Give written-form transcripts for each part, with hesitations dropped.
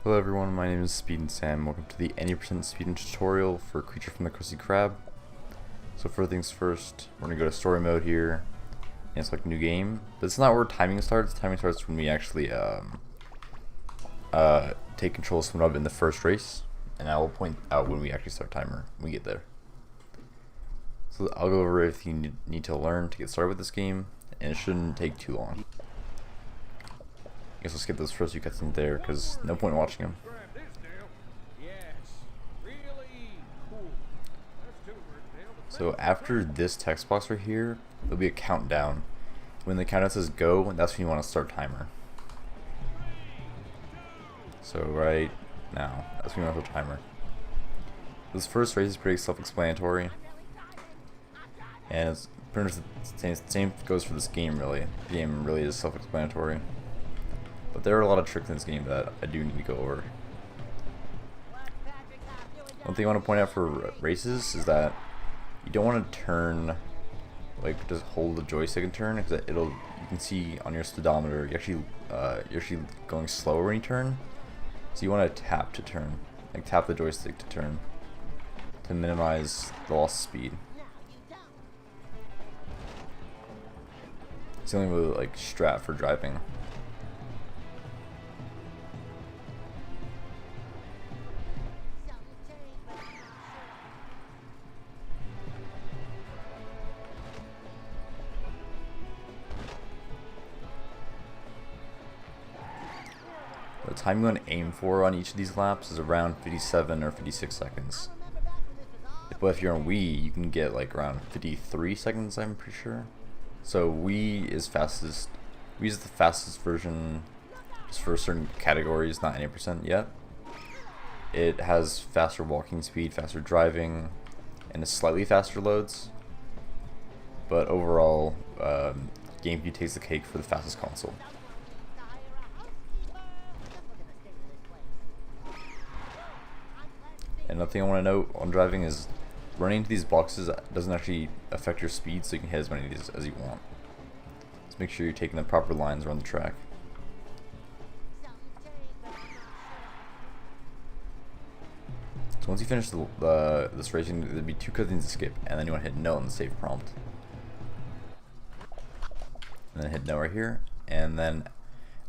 Hello everyone, my name is Speed and Sam. Welcome to the 80% Speedrun tutorial for Creature from the Krusty Krab. So first things first, we're going to go to story mode here and select new game. But it's not where timing starts. Timing starts when we actually take control of SpongeBob in the first race. And I will point out when we actually start timer when we get there. So I'll go over everything you need to learn to get started with this game, and it shouldn't take too long. I guess we'll skip those first few cutscenes there because no point in watching them. So after this text box right here, there'll be a countdown. When the countdown says go, that's when you want to start timer. So right now, that's when you want to start timer. This first race is pretty self-explanatory, and it's pretty much the same goes for this game really. The game really is self-explanatory. But there are a lot of tricks in this game that I do need to go over. One thing I want to point out for races is that you don't want to turn, like just hold the joystick and turn, because you can see on your speedometer you're actually going slower when you turn. So you want to tap to turn, like tap the joystick to turn, to minimize the loss of speed. It's the only really like strat for driving. The time you want to aim for on each of these laps is around 57 or 56 seconds. But if you're on Wii, you can get like around 53 seconds, I'm pretty sure. So Wii is fastest. Wii is the fastest version just for certain categories, not 80% yet. It has faster walking speed, faster driving, and slightly faster loads. But overall, GameCube takes the cake for the fastest console. Another thing I want to note on driving is running into these boxes doesn't actually affect your speed, so you can hit as many of these as you want. Just make sure you're taking the proper lines around the track. So once you finish this racing, there'll be 2 cutscenes to skip, and then you want to hit no on the save prompt. And then hit no right here, and then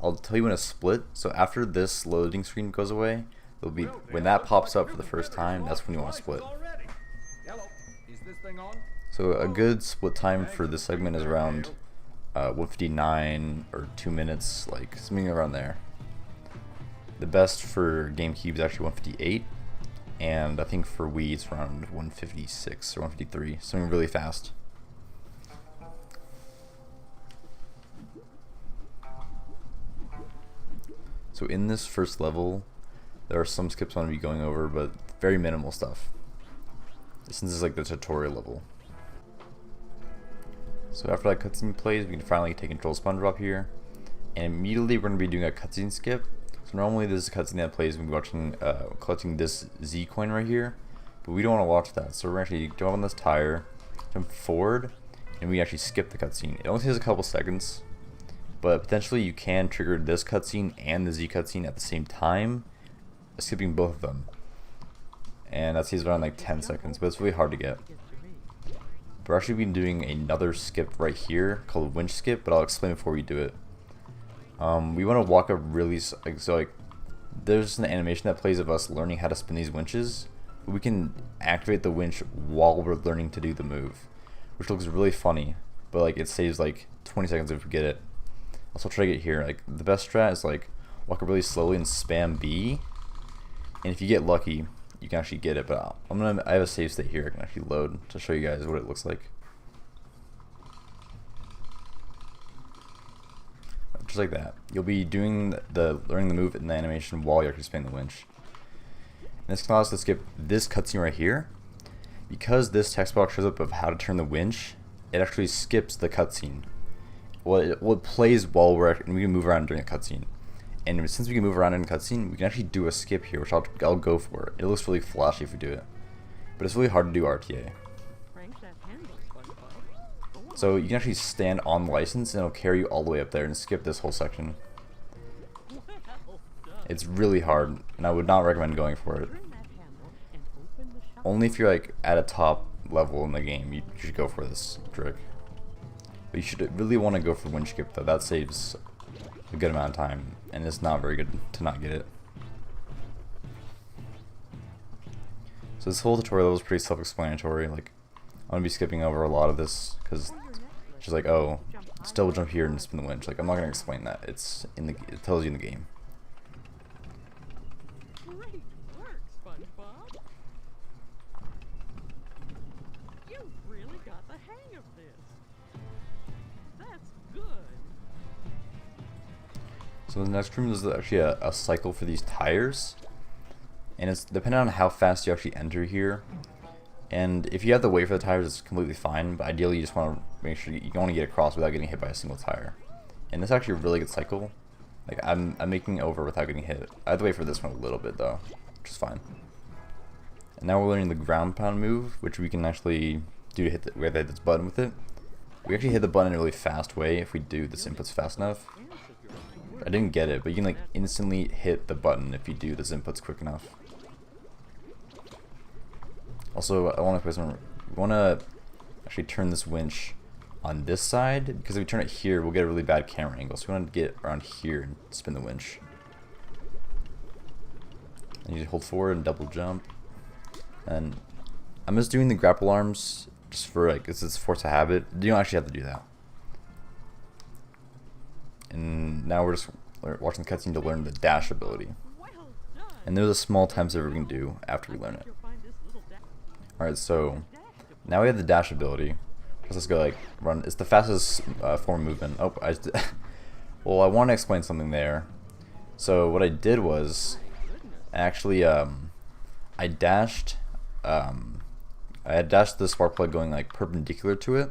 I'll tell you when to split. So after this loading screen goes away, it'll be when that pops up for the first time, that's when you want to split. So a good split time for this segment is around 159 or 2 minutes, like something around there. The best for GameCube is actually 158, and I think for Wii it's around 156 or 153, something really fast. So in this first level, there are some skips I'm going to be going over, but very minimal stuff, since this is like the tutorial level. So after that cutscene plays, we can finally take control of SpongeBob here, and immediately we're going to be doing a cutscene skip. So normally this is a cutscene that plays when we're watching, collecting this Z coin right here, but we don't want to watch that. So we're actually jump on this tire, jump forward, and we actually skip the cutscene. It only takes a couple seconds, but potentially you can trigger this cutscene and the Z cutscene at the same time, skipping both of them, and that saves around like 10 seconds, but it's really hard to get. We're actually been doing another skip right here called winch skip, but I'll explain before we do it. We want to walk up really there's an animation that plays of us learning how to spin these winches, but we can activate the winch while we're learning to do the move, which looks really funny, but like it saves like 20 seconds if we get it. Also try to get here. Like the best strat is like walk up really slowly and spam B. And if you get lucky, you can actually get it, but I have a save state here I can actually load to show you guys what it looks like. Just like that. You'll be doing learning the move in the animation while you're actually spinning the winch. And this can allow us to skip this cutscene right here. Because this text box shows up of how to turn the winch, it actually skips the cutscene. Well, it plays while we can move around during a cutscene. And since we can move around in a cutscene, we can actually do a skip here, which I'll go for. It looks really flashy if we do it, but it's really hard to do RTA. So you can actually stand on the license and it'll carry you all the way up there and skip this whole section. It's really hard, and I would not recommend going for it. Only if you're like at a top level in the game, you should go for this trick. But you should really want to go for winch skip though. That saves a good amount of time, and it's not very good to not get it. So this whole tutorial was pretty self-explanatory. Like, I'm gonna be skipping over a lot of this because it's just like, oh, still jump here and spin the winch. Like, I'm not gonna explain that. It's in the, it tells you in the game. Great work, SpongeBob. You really got the hang of this. That's good. So the next room is actually a cycle for these tires, and it's depending on how fast you actually enter here. And if you have to wait for the tires, it's completely fine, but ideally you just want to make sure you want to get across without getting hit by a single tire. And this is actually a really good cycle. Like, I'm making it over without getting hit. I have to wait for this one a little bit though, which is fine. And now we're learning the ground pound move, which we can actually do to hit we have to hit this button with it. We actually hit the button in a really fast way if we do this inputs fast enough. I didn't get it, but you can like instantly hit the button if you do this inputs quick enough. Also, I want to actually turn this winch on this side, because if we turn it here, we'll get a really bad camera angle. So we want to get around here and spin the winch. And you just hold forward and double jump. And I'm just doing the grapple arms just for like, it's force a habit. You don't actually have to do that. And now we're just watching the cutscene to learn the dash ability. And there's a small time saver we can do after we learn it. Alright, so now we have the dash ability. Let's go like run. It's the fastest form of movement. Oh, well, I want to explain something there. So what I did was actually I had dashed the spark plug going like perpendicular to it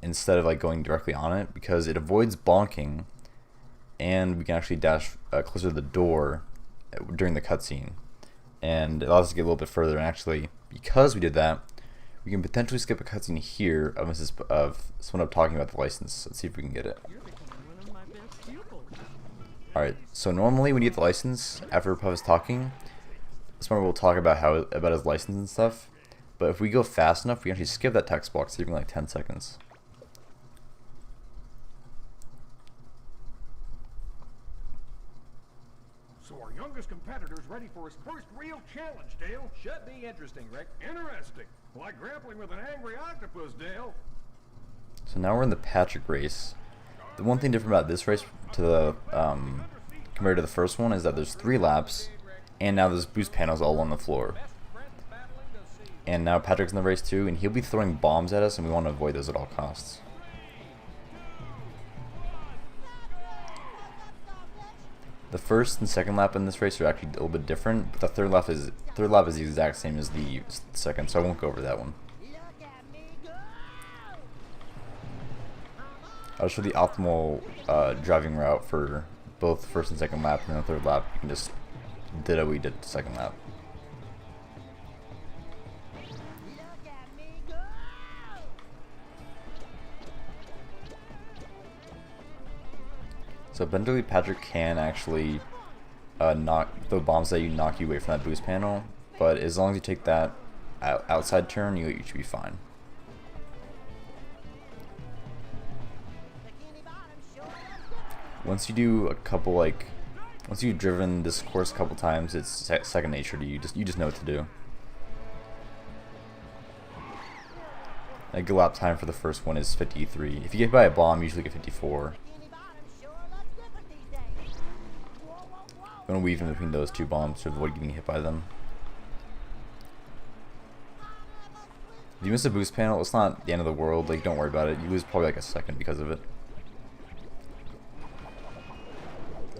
instead of like going directly on it, because it avoids bonking, and we can actually dash closer to the door during the cutscene. And it allows us to get a little bit further, and actually, because we did that, we can potentially skip a cutscene here of SpongeBob talking about the license. Let's see if we can get it. Alright, so normally when you get the license, after Puff is talking, SpongeBob will talk about about his license and stuff. But if we go fast enough, we can actually skip that text box, saving like 10 seconds. So our youngest competitor's ready for his first real challenge, Dale. Should be interesting, Rick. Interesting. Like grappling with an angry octopus, Dale. So now we're in the Patrick race. The one thing different about this race to the compared to the first one is that there's 3 laps, and now there's boost panels all on the floor. And now Patrick's in the race too, and he'll be throwing bombs at us, and we want to avoid those at all costs. The first and second lap in this race are actually a little bit different, but the third lap is the exact same as the second, so I won't go over that one. I'll show the optimal driving route for both first and second lap, and then the third lap you can just ditto what we did the second lap. So eventually Patrick can actually knock the bombs that knock you away from that boost panel, but as long as you take that outside turn, you should be fine. Once you do a couple, like, once you've driven this course a couple times, it's second nature to you. You just know what to do. A good lap time for the first one is 53. If you get hit by a bomb, you usually get 54. I'm going to weave in between those 2 bombs to avoid getting hit by them. If you miss a boost panel, it's not the end of the world. Like, don't worry about it. You lose probably like a second because of it.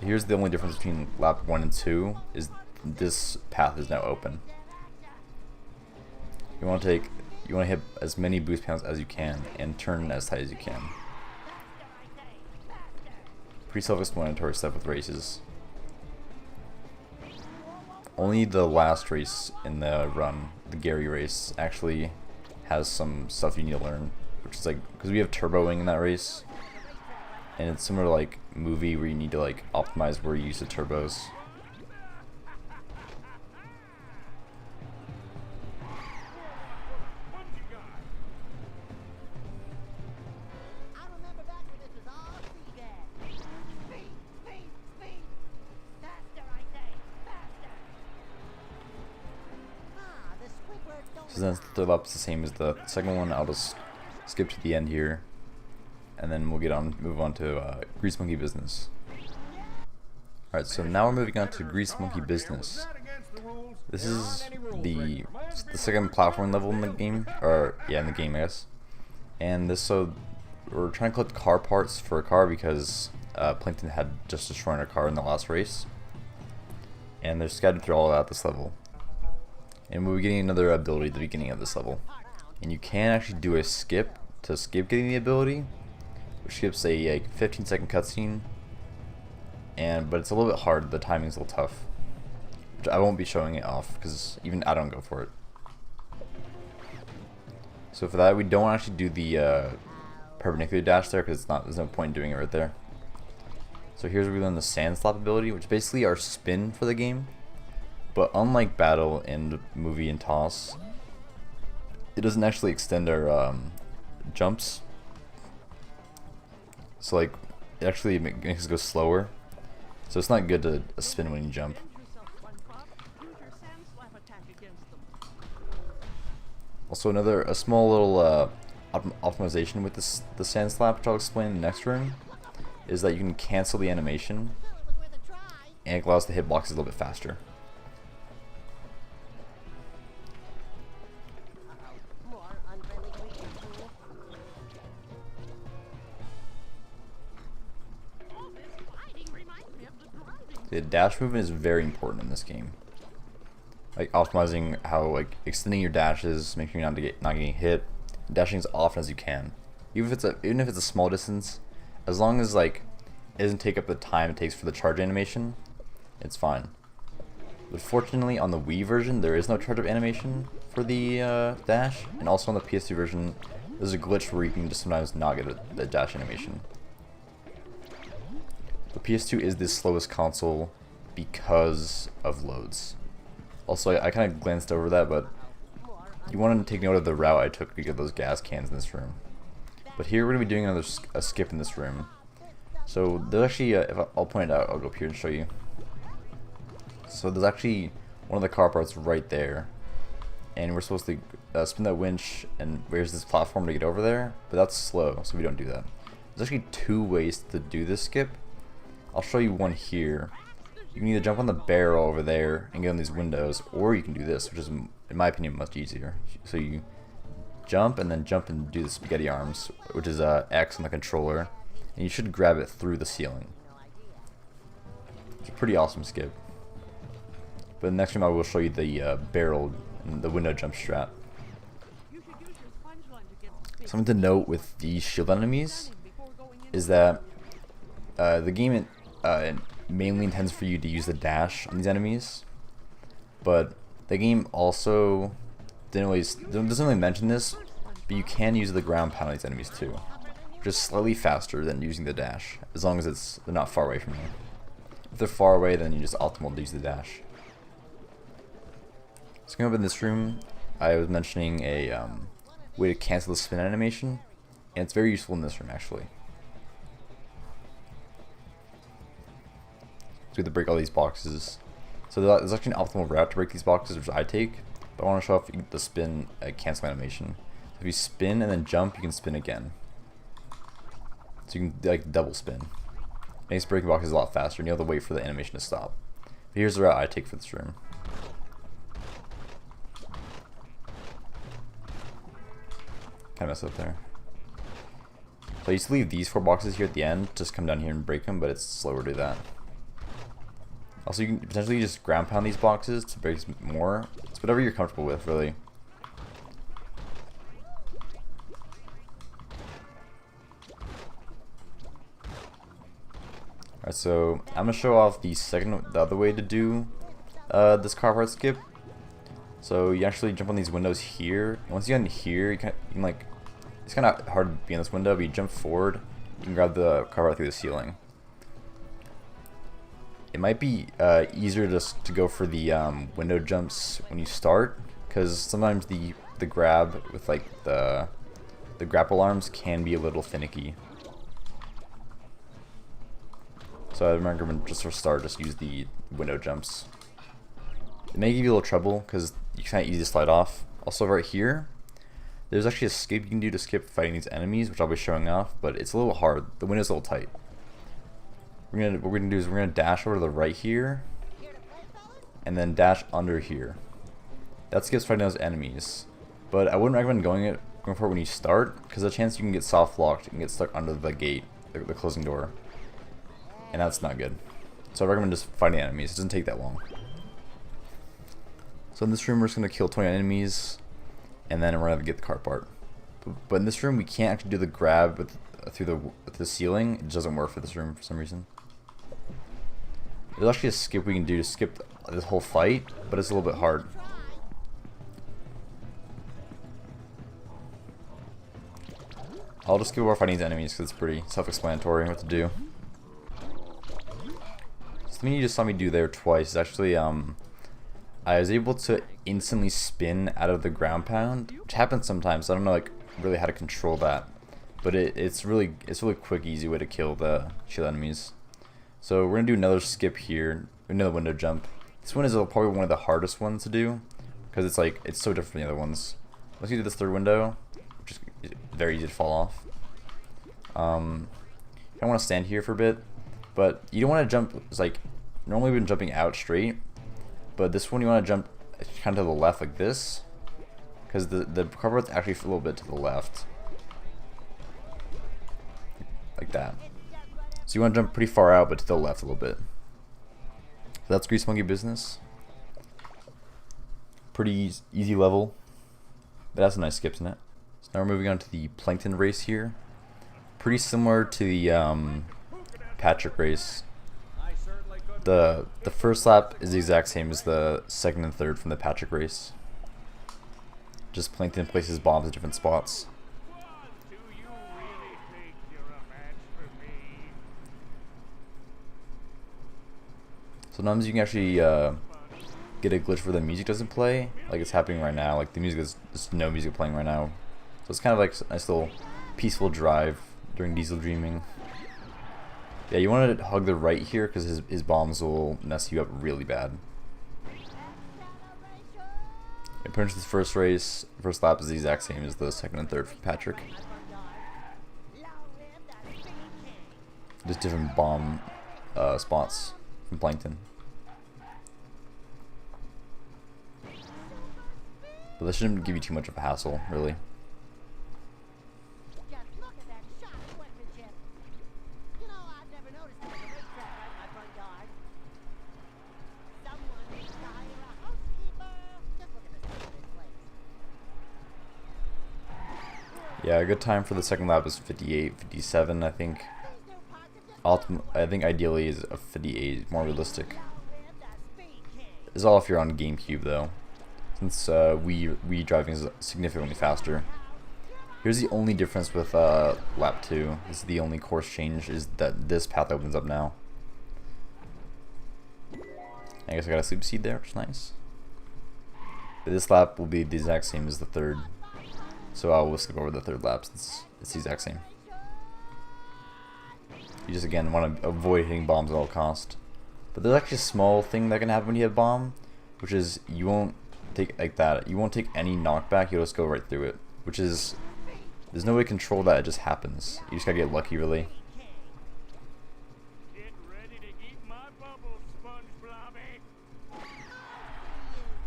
Here's the only difference between lap 1 and 2 is this path is now open. You want to hit as many boost panels as you can and turn as tight as you can. Pretty self-explanatory stuff with races. Only the last race in the run, the Gary race, actually has some stuff you need to learn, which is like, because we have turboing in that race, and it's similar to like movie where you need to like optimize where you use the turbos. I remember back when this was all Speed. Speed! Faster, I say! Faster! Ah, the Squidward don't So then the third lap is the same as the second one. I'll just skip to the end here, and then we'll move on to Grease Monkey Business. Alright, so now we're moving on to Grease Monkey Business. This is the second platform level in the game, or yeah, in the game, I guess. And this, so we're trying to collect car parts for a car because Plankton had just destroyed our car in the last race, and they're scattered through all of that this level. And we'll be getting another ability at the beginning of this level, and you can actually do a skip to skip getting the ability, which skips a 15-second cutscene. But it's a little bit hard. The timing's a little tough, which I won't be showing it off because even I don't go for it. So for that, we don't actually do the perpendicular dash there because there's no point in doing it right there. So here's where we learn the sand slap ability, which is basically our spin for the game. But unlike battle and movie and toss, it doesn't actually extend our jumps. So like it actually makes us go slower. So it's not good to spin when you jump. Use your sand slap attack against them. Also a small little optimization with the sand slap, which I'll explain in the next room, is that you can cancel the animation and it allows the hitboxes a little bit faster. more unfriendly creatures. All this fighting reminds me of the driving. The dash movement is very important in this game. Like optimizing how extending your dashes, making sure you're not getting hit, dashing as often as you can. Even if it's a small distance, as long as it doesn't take up the time it takes for the charge animation, it's fine. But fortunately on the Wii version there is no charge up animation for the dash, and also on the PS2 version there's a glitch where you can just sometimes not get the dash animation. The PS2 is the slowest console because of loads. Also, I kind of glanced over that, but you want to take note of the route I took to get those gas cans in this room. But here we're going to be doing a skip in this room. So there's actually, I'll point it out, I'll go up here and show you. So there's actually one of the car parts right there. And we're supposed to spin that winch and raise this platform to get over there, but that's slow, so we don't do that. There's actually two ways to do this skip. I'll show you one here. You can either jump on the barrel over there and get on these windows, or you can do this, which is, in my opinion, much easier. So you jump and do the spaghetti arms, which is X on the controller, and you should grab it through the ceiling. It's a pretty awesome skip. But in the next time I will show you the barrel and the window jump strat. You should use your sponge line to get the Something to note with these shield enemies before going in. is that the game mainly intends for you to use the dash on these enemies, but the game also doesn't really mention this, but you can use the ground pound on these enemies too, just slightly faster than using the dash, as long as they're not far away from you. If they're far away, then you just optimal to use the dash. So going up in this room, I was mentioning a way to cancel the spin animation, and it's very useful in this room actually. So we have to break all these boxes. So there's actually an optimal route to break these boxes, which I take, but I want to show off the spin cancel animation. So if you spin and then jump, you can spin again. So you can double spin. Makes breaking boxes a lot faster, and you have to wait for the animation to stop. But here's the route I take for this room. Kind of messed up there. So I used to leave these 4 boxes here at the end, just come down here and break them, but it's slower to do that. Also, you can potentially just ground pound these boxes to break more. It's whatever you're comfortable with, really. Alright, so I'm gonna show off the other way to do this car part skip. So you actually jump on these windows here. And once you get in here, you can it's kind of hard to be in this window, but you jump forward you can grab the car right through the ceiling. It might be easier just to go for the window jumps when you start, because sometimes the grab with like the grapple arms can be a little finicky. So I recommend just for start, just use the window jumps. It may give you a little trouble because you kind of easy to slide off. Also right here, there's actually a skip you can do to skip fighting these enemies, which I'll be showing off, but it's a little hard. The window's a little tight. What we're gonna do is we're gonna dash over to the right here, and then dash under here. That skips fighting those enemies. But I wouldn't recommend going for it when you start, because the chance you can get soft locked and get stuck under the gate, the closing door. And that's not good. So I recommend just fighting enemies. It doesn't take that long. So in this room we're just going to kill 20 enemies, and then we're going to get the car part. But in this room we can't actually do the grab through the ceiling. It doesn't work for this room for some reason. There's actually a skip we can do to skip this whole fight, but it's a little bit hard. I'll just skip over fighting these enemies because it's pretty self-explanatory what to do. Something you just saw me do there twice is actually I was able to instantly spin out of the ground pound, which happens sometimes. So I don't know like really how to control that, but it's really quick, easy way to kill the shield enemies. So we're gonna do another skip here, another window jump. This one is probably one of the hardest ones to do because it's so different from the other ones. Once you do this third window, which is very easy to fall off. I want to stand here for a bit, but you don't want to jump. It's like normally we've been jumping out straight, but this one you want to jump kind of to the left like this, because the cover is actually a little bit to the left, like that. So you want to jump pretty far out, but to the left a little bit. So that's Grease Monkey business. Pretty easy level, but has some nice skips in it. So now we're moving on to the Plankton race here. Pretty similar to the Patrick race. The first lap is the exact same as the second and third from the Patrick race. Just Plankton places bombs at different spots. Sometimes you can actually get a glitch where the music doesn't play, like it's happening right now. Like the music is just no music playing right now. So it's kind of like a nice little peaceful drive during diesel dreaming. Yeah, you want to hug the right here because his bombs will mess you up really bad. Yeah, pretty much this first lap is the exact same as the second and third for Patrick. Just different bomb spots from Plankton. But this shouldn't give you too much of a hassle, really. Just look at that sharp workmanship. You know, I've never noticed there's a racetrack right in my front yard. Someone needs to hire a housekeeper. Just look at the state of this place. Yeah, a good time for the second lap is 58, 57, I think. I think ideally is a 58, more realistic. It's all if you're on GameCube though, since Wii driving is significantly faster. Here's the only difference with lap 2. This is the only course change, is that this path opens up now. I guess I got a sleep seed there, which is nice. But this lap will be the exact same as the third, so I will skip over the third lap since it's the exact same. You just again want to avoid hitting bombs at all cost. But there's actually a small thing that can happen when you hit a bomb, which is you won't take like that. You won't take any knockback. You'll just go right through it, which is there's no way to control that. It just happens. You just gotta get lucky, really. Get ready to eat my bubbles, SpongeBob.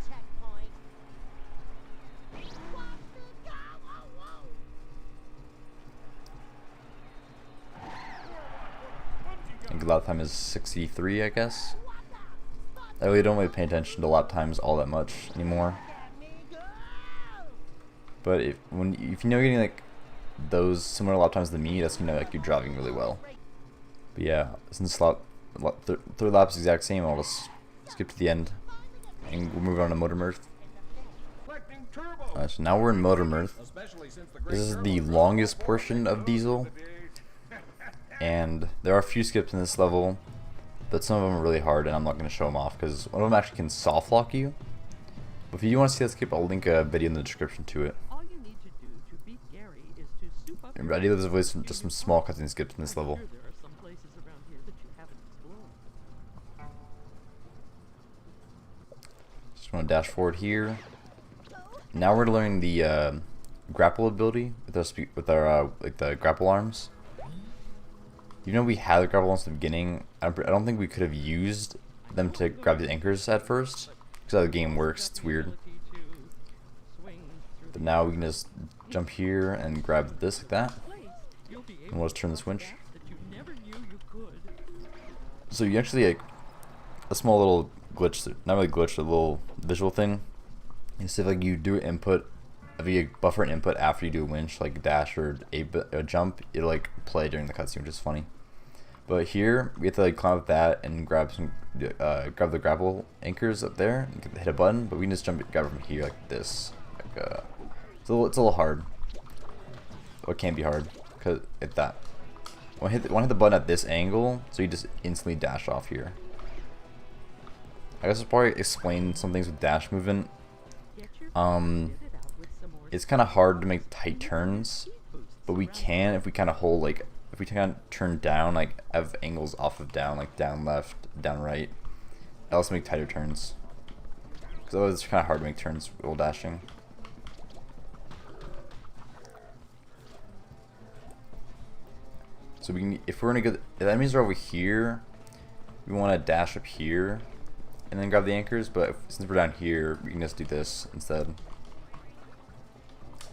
Checkpoint. Watch this go! Whoa, whoa! I think the lap time is 63, I guess. I really don't pay attention to lap times all that much anymore. But if you know you're getting like those similar lap times to me, that's like you're driving really well. But yeah, since third lap is the exact same, I'll just skip to the end and we'll move on to Motor Mirth. So now we're in Motor Mirth. This is the longest portion of Diesel. And there are a few skips in this level, but some of them are really hard, and I'm not going to show them off because one of them actually can soft lock you. But if you want to see that skip, I'll link a video in the description to it. All you need to do to beat Gary is to soup up And I do there's just some small cutscene skips in this level. Sure, there are some places around here that you haven't explored. Just want to dash forward here. Now we're learning the grapple ability with our like the grapple arms. Even though we had the grapple arms at the beginning, I don't think we could have used them to grab the anchors at first. Because how the game works, it's weird. But now we can just jump here and grab this like that. And we'll just turn this winch. So you actually, like, a small little glitch, not really glitch, a little visual thing. Is if like you do input, if you buffer an input after you do a winch, like dash or a jump, it'll like play during the cutscene, which is funny. But here we have to like climb up that and grab grab the grapple anchors up there and hit a button. But we can just grab it from here like this. Like, it's a little hard. Or it can be hard because hit that. Want to hit the button at this angle, so you just instantly dash off here. I guess I'll probably explain some things with dash movement. It's kind of hard to make tight turns, but we can if we kind of hold, like, if we kind of turn down, like have angles off of down, like down left, down right. It also make tighter turns, because otherwise it's kind of hard to make turns while dashing. So we can, if we're gonna get, if the enemies are over here, we want to dash up here and then grab the anchors, but since we're down here, we can just do this instead.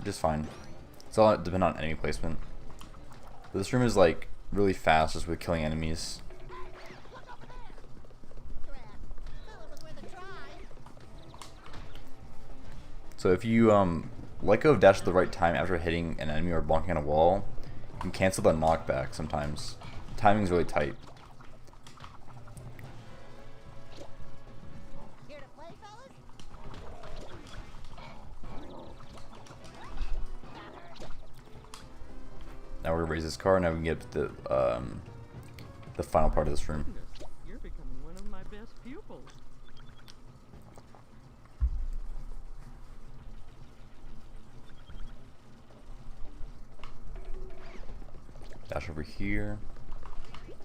Just fine. It's all depend on enemy placement. But this room is like really fast just with killing enemies. So if you let go of dash at the right time after hitting an enemy or bonking on a wall, you can cancel the knockback sometimes. The timing's really tight. Now we're gonna raise this car. Now we can get to the final part of this room. You're becoming one of my best pupils. Dash over here,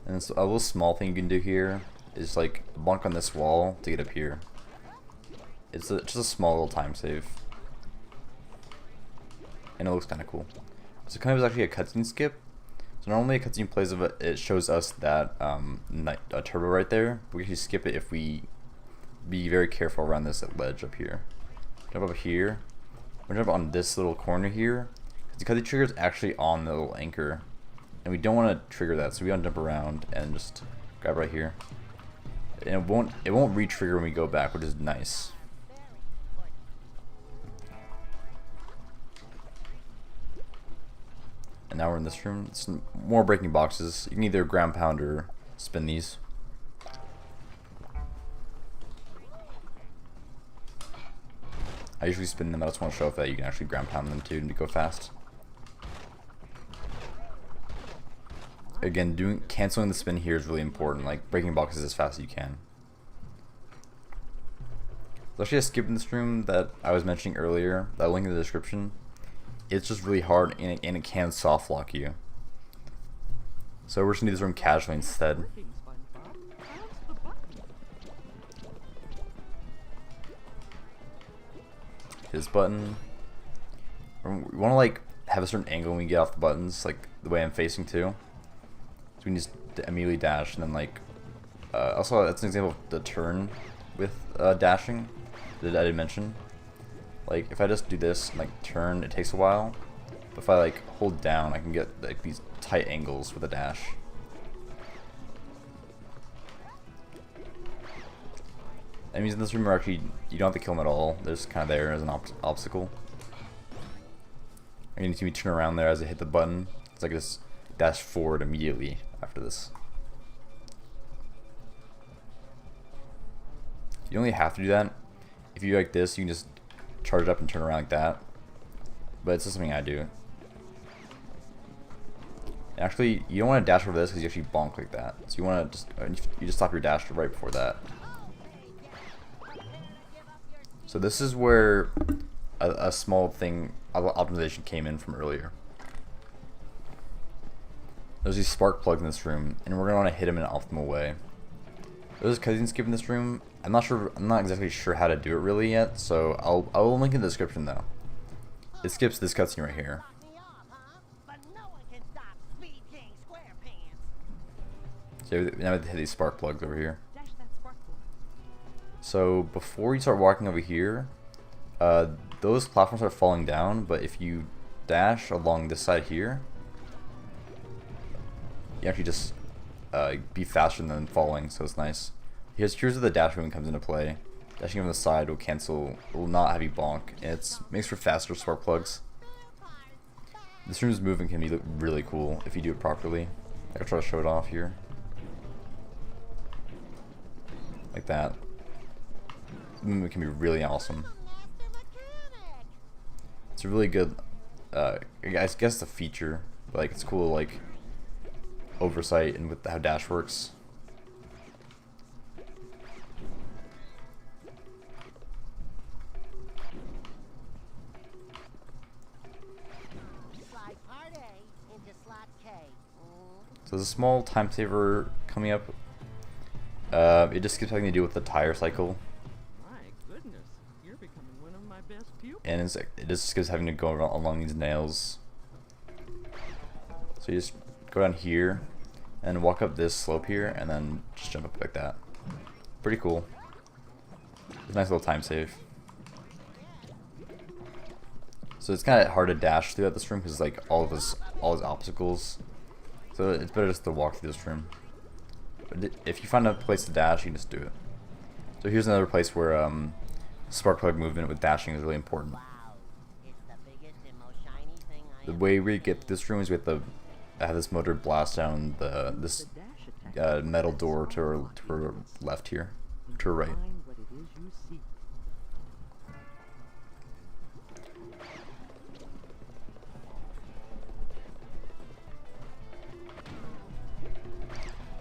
and so a little small thing you can do here is like bonk on this wall to get up here. It's just a small little time save, and it looks kind of cool. So kind of is actually a cutscene skip. So normally a cutscene plays of it shows us that a turbo right there. We can skip it if we be very careful around this ledge up here. Jump up here. We're gonna jump on this little corner here, because the trigger is actually on the little anchor, and we don't want to trigger that. So we want to jump around and just grab right here, and it won't re-trigger when we go back, which is nice. And now we're in this room. Some more breaking boxes. You can either ground pound or spin these. I usually spin them. I just want to show off that you can actually ground pound them too to go fast. Again, canceling the spin here is really important. Like breaking boxes as fast as you can. There's actually a skip in this room that I was mentioning earlier. That link in the description. It's just really hard, and it can soft lock you. So we're just gonna do this room casually instead. Hit this button. We want to like have a certain angle when we get off the buttons, like the way I'm facing too. So we can just immediately dash, and then like also that's an example of the turn with dashing that I didn't mention. Like if I just do this and like turn, it takes a while. But if I like hold down, I can get like these tight angles with a dash. Enemies in this room are actually, you don't have to kill them at all. They're just kind of there as an obstacle. And you need to turn around there as I hit the button. It's like this dash forward immediately after this. You only have to do that. If you do like this, you can just charge it up and turn around like that. But it's just something I do. Actually, you don't want to dash over this because you actually bonk like that. So you want to just stop your dash right before that. So this is where a small thing optimization came in from earlier. There's these spark plugs in this room, and we're gonna want to hit them in an optimal way. There's a cutscene skip in this room. I'm not exactly sure how to do it really yet, so I'll link in the description though. It skips this cutscene right here. Me off, huh? But no one can stop Speed King SquarePants. So now we have to hit these spark plugs over here. Dash that spark plug. So before you start walking over here, those platforms are falling down, but if you dash along this side here, you actually just be faster than falling, so it's nice. Here's where the dash movement comes into play. Dashing on the side will not have you bonk. And makes for faster spark plugs. This room's moving can be really cool if you do it properly. I'll try to show it off here. Like that. The movement can be really awesome. It's a really good, I guess it's a feature. But like, it's cool, like, oversight and with how dash works. So there's a small time saver coming up. It just keeps having to do with the tire cycle. My goodness, you're becoming one of my best pupils. And it just keeps having to go along these nails. So you just go down here and walk up this slope here and then just jump up like that. Pretty cool. It's a nice little time save. So it's kind of hard to dash throughout this room because like all these obstacles. So it's better just to walk through this room. But if you find a place to dash, you can just do it. So here's another place where spark plug movement with dashing is really important. The way we get to this room is we have to have this motor blast down this metal door to our left here, to our right. Find what it is you seek.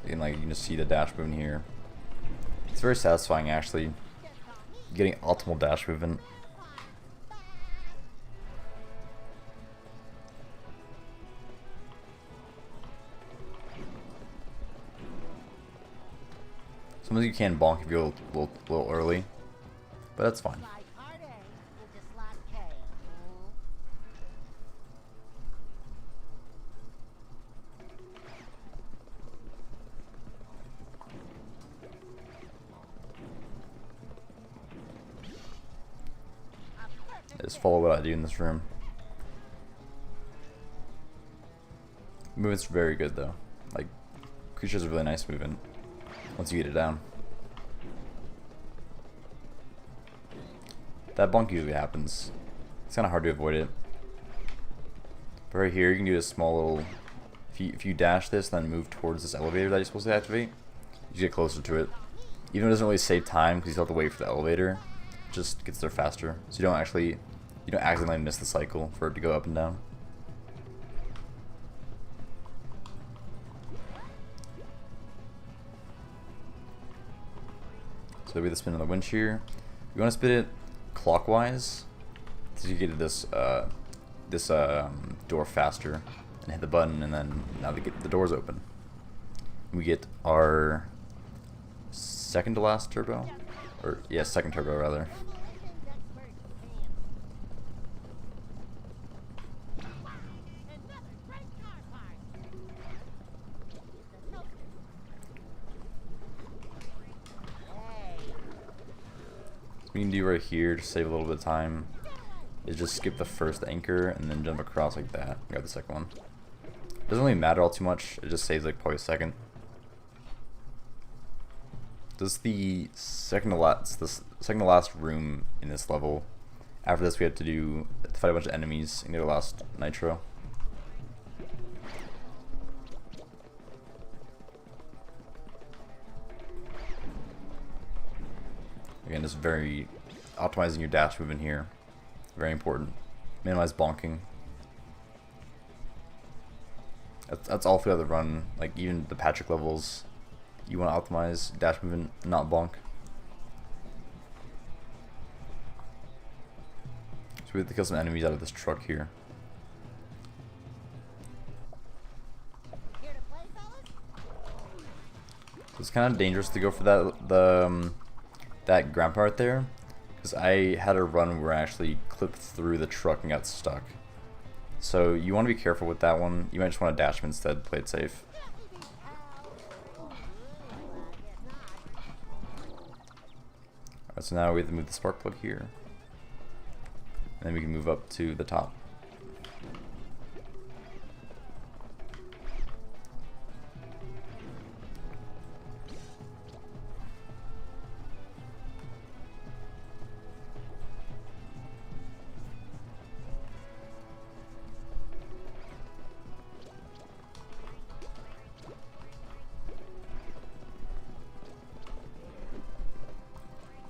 And like you can just see the dash movement here. It's very satisfying actually, getting optimal dash movement. Sometimes you can bonk if you're a little early, but that's fine. Just follow what I do in this room. Movement's very good though. Like, creature's a really nice movement once you get it down. That bonk usually happens. It's kind of hard to avoid it. But right here, you can do a small little. If you dash this, then move towards this elevator that you're supposed to activate, you get closer to it. Even though it doesn't really save time because you still have to wait for the elevator, it just gets there faster. So you don't accidentally miss the cycle for it to go up and down. So there'll be the spin on the winch here. You want to spin it clockwise so you get this door faster and hit the button, and then now the door's open. We get our second to last turbo, or yeah, second turbo rather. What you can do right here to save a little bit of time is just skip the first anchor and then jump across like that. Grab the second one. Doesn't really matter all too much. It just saves like probably a second. This is the second to last room in this level. After this, we have to fight a bunch of enemies and get our last nitro. Again, just very optimizing your dash movement here. Very important. Minimize bonking. That's all throughout the run. Like even the Patrick levels, you want to optimize dash movement, not bonk. So we have to kill some enemies out of this truck here. Here to play, fellas? So it's kind of dangerous to go for that grandpa right there, because I had a run where I actually clipped through the truck and got stuck. So you want to be careful with that one. You might just want to dash him instead, play it safe. Alright, so now we have to move the spark plug here. And then we can move up to the top.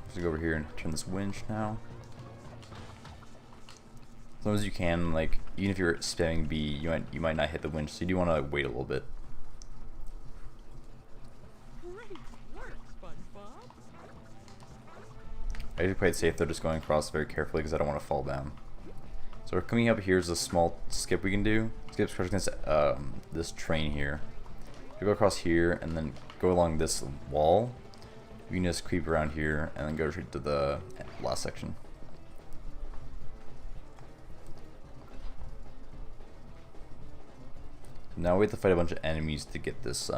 Let's go over here and turn this winch now. As long as you can, like, even if you're spamming B, you might not hit the winch, so you do want to wait a little bit. Great work, SpongeBob. I usually play it safe though, just going across very carefully because I don't want to fall down. So we're coming up here is a small skip we can do. Skip's crushing this train here. We go across here and then go along this wall. You can just creep around here and then go straight to the last section. Now we have to fight a bunch of enemies to get this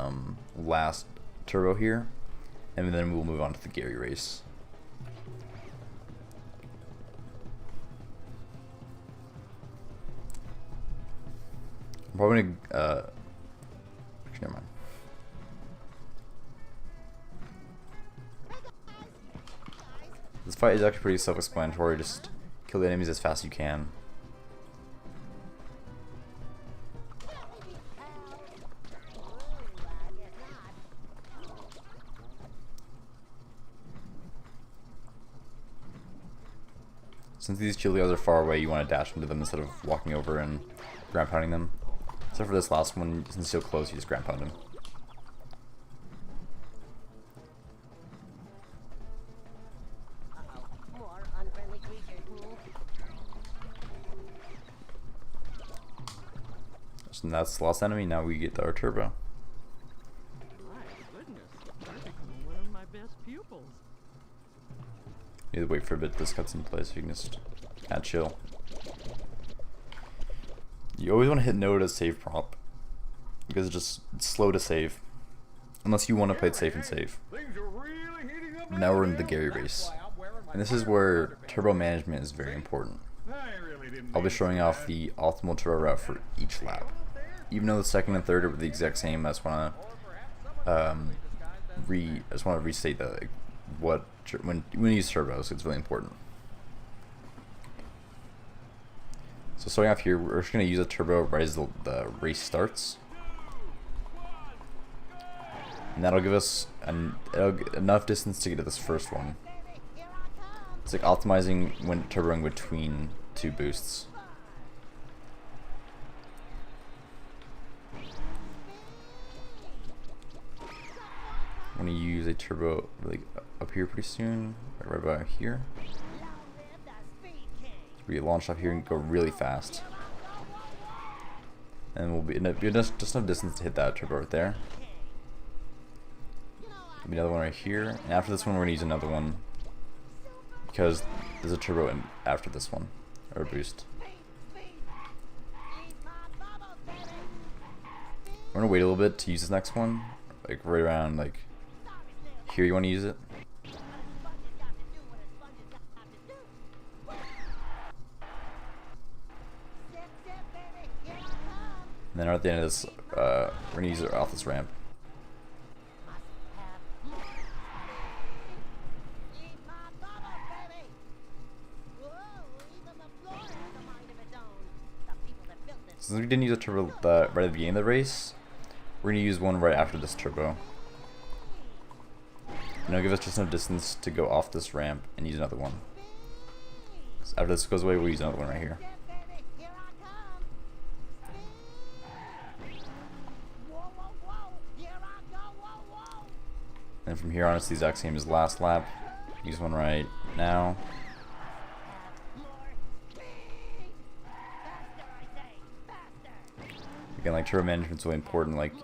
last turbo here, and then we'll move on to the Gary race. I'm probably gonna actually, never mind. This fight is actually pretty self-explanatory. Just kill the enemies as fast as you can. Since these Cheerios are far away, you want to dash into them instead of walking over and ground pounding them. Except for this last one, since he's so close, you just ground pound him. More unfriendly creatures. So that's the last enemy. Now we get our turbo. My goodness, you're becoming one of my best pupils. You have to wait for a bit this cutscene to play so you can just kind of chill. You always want to hit no to save prompt because it's slow to save. Unless you want to play it safe and save. Things are really heating up. Now we're in the Gary race. And this is where turbo management is very important. I'll be showing off the optimal turbo route for each lap. Even though the second and third are the exact same, I just want to restate that when you use turbos, it's really important. So starting off here, we're just going to use a turbo right as the race starts. And that'll give us enough distance to get to this first one. It's like optimizing when turboing between two boosts. I'm going to use a turbo really up here pretty soon, right about here. We launch off here and go really fast. And we'll be just enough distance to hit that turbo right there. Maybe another one right here. And after this one, we're going to use another one. Because there's a turbo after this one. Or a boost. We're going to wait a little bit to use this next one. Like right around like here you want to use it. And then at the end of this, we're going to use it off this ramp. Since we didn't use a turbo right at the beginning of the race, we're going to use one right after this turbo. And it'll give us just enough distance to go off this ramp and use another one. So after this goes away, we'll use another one right here. And from here on, it's the exact same as last lap. Use one right now. Again, like turbo management's really important. Like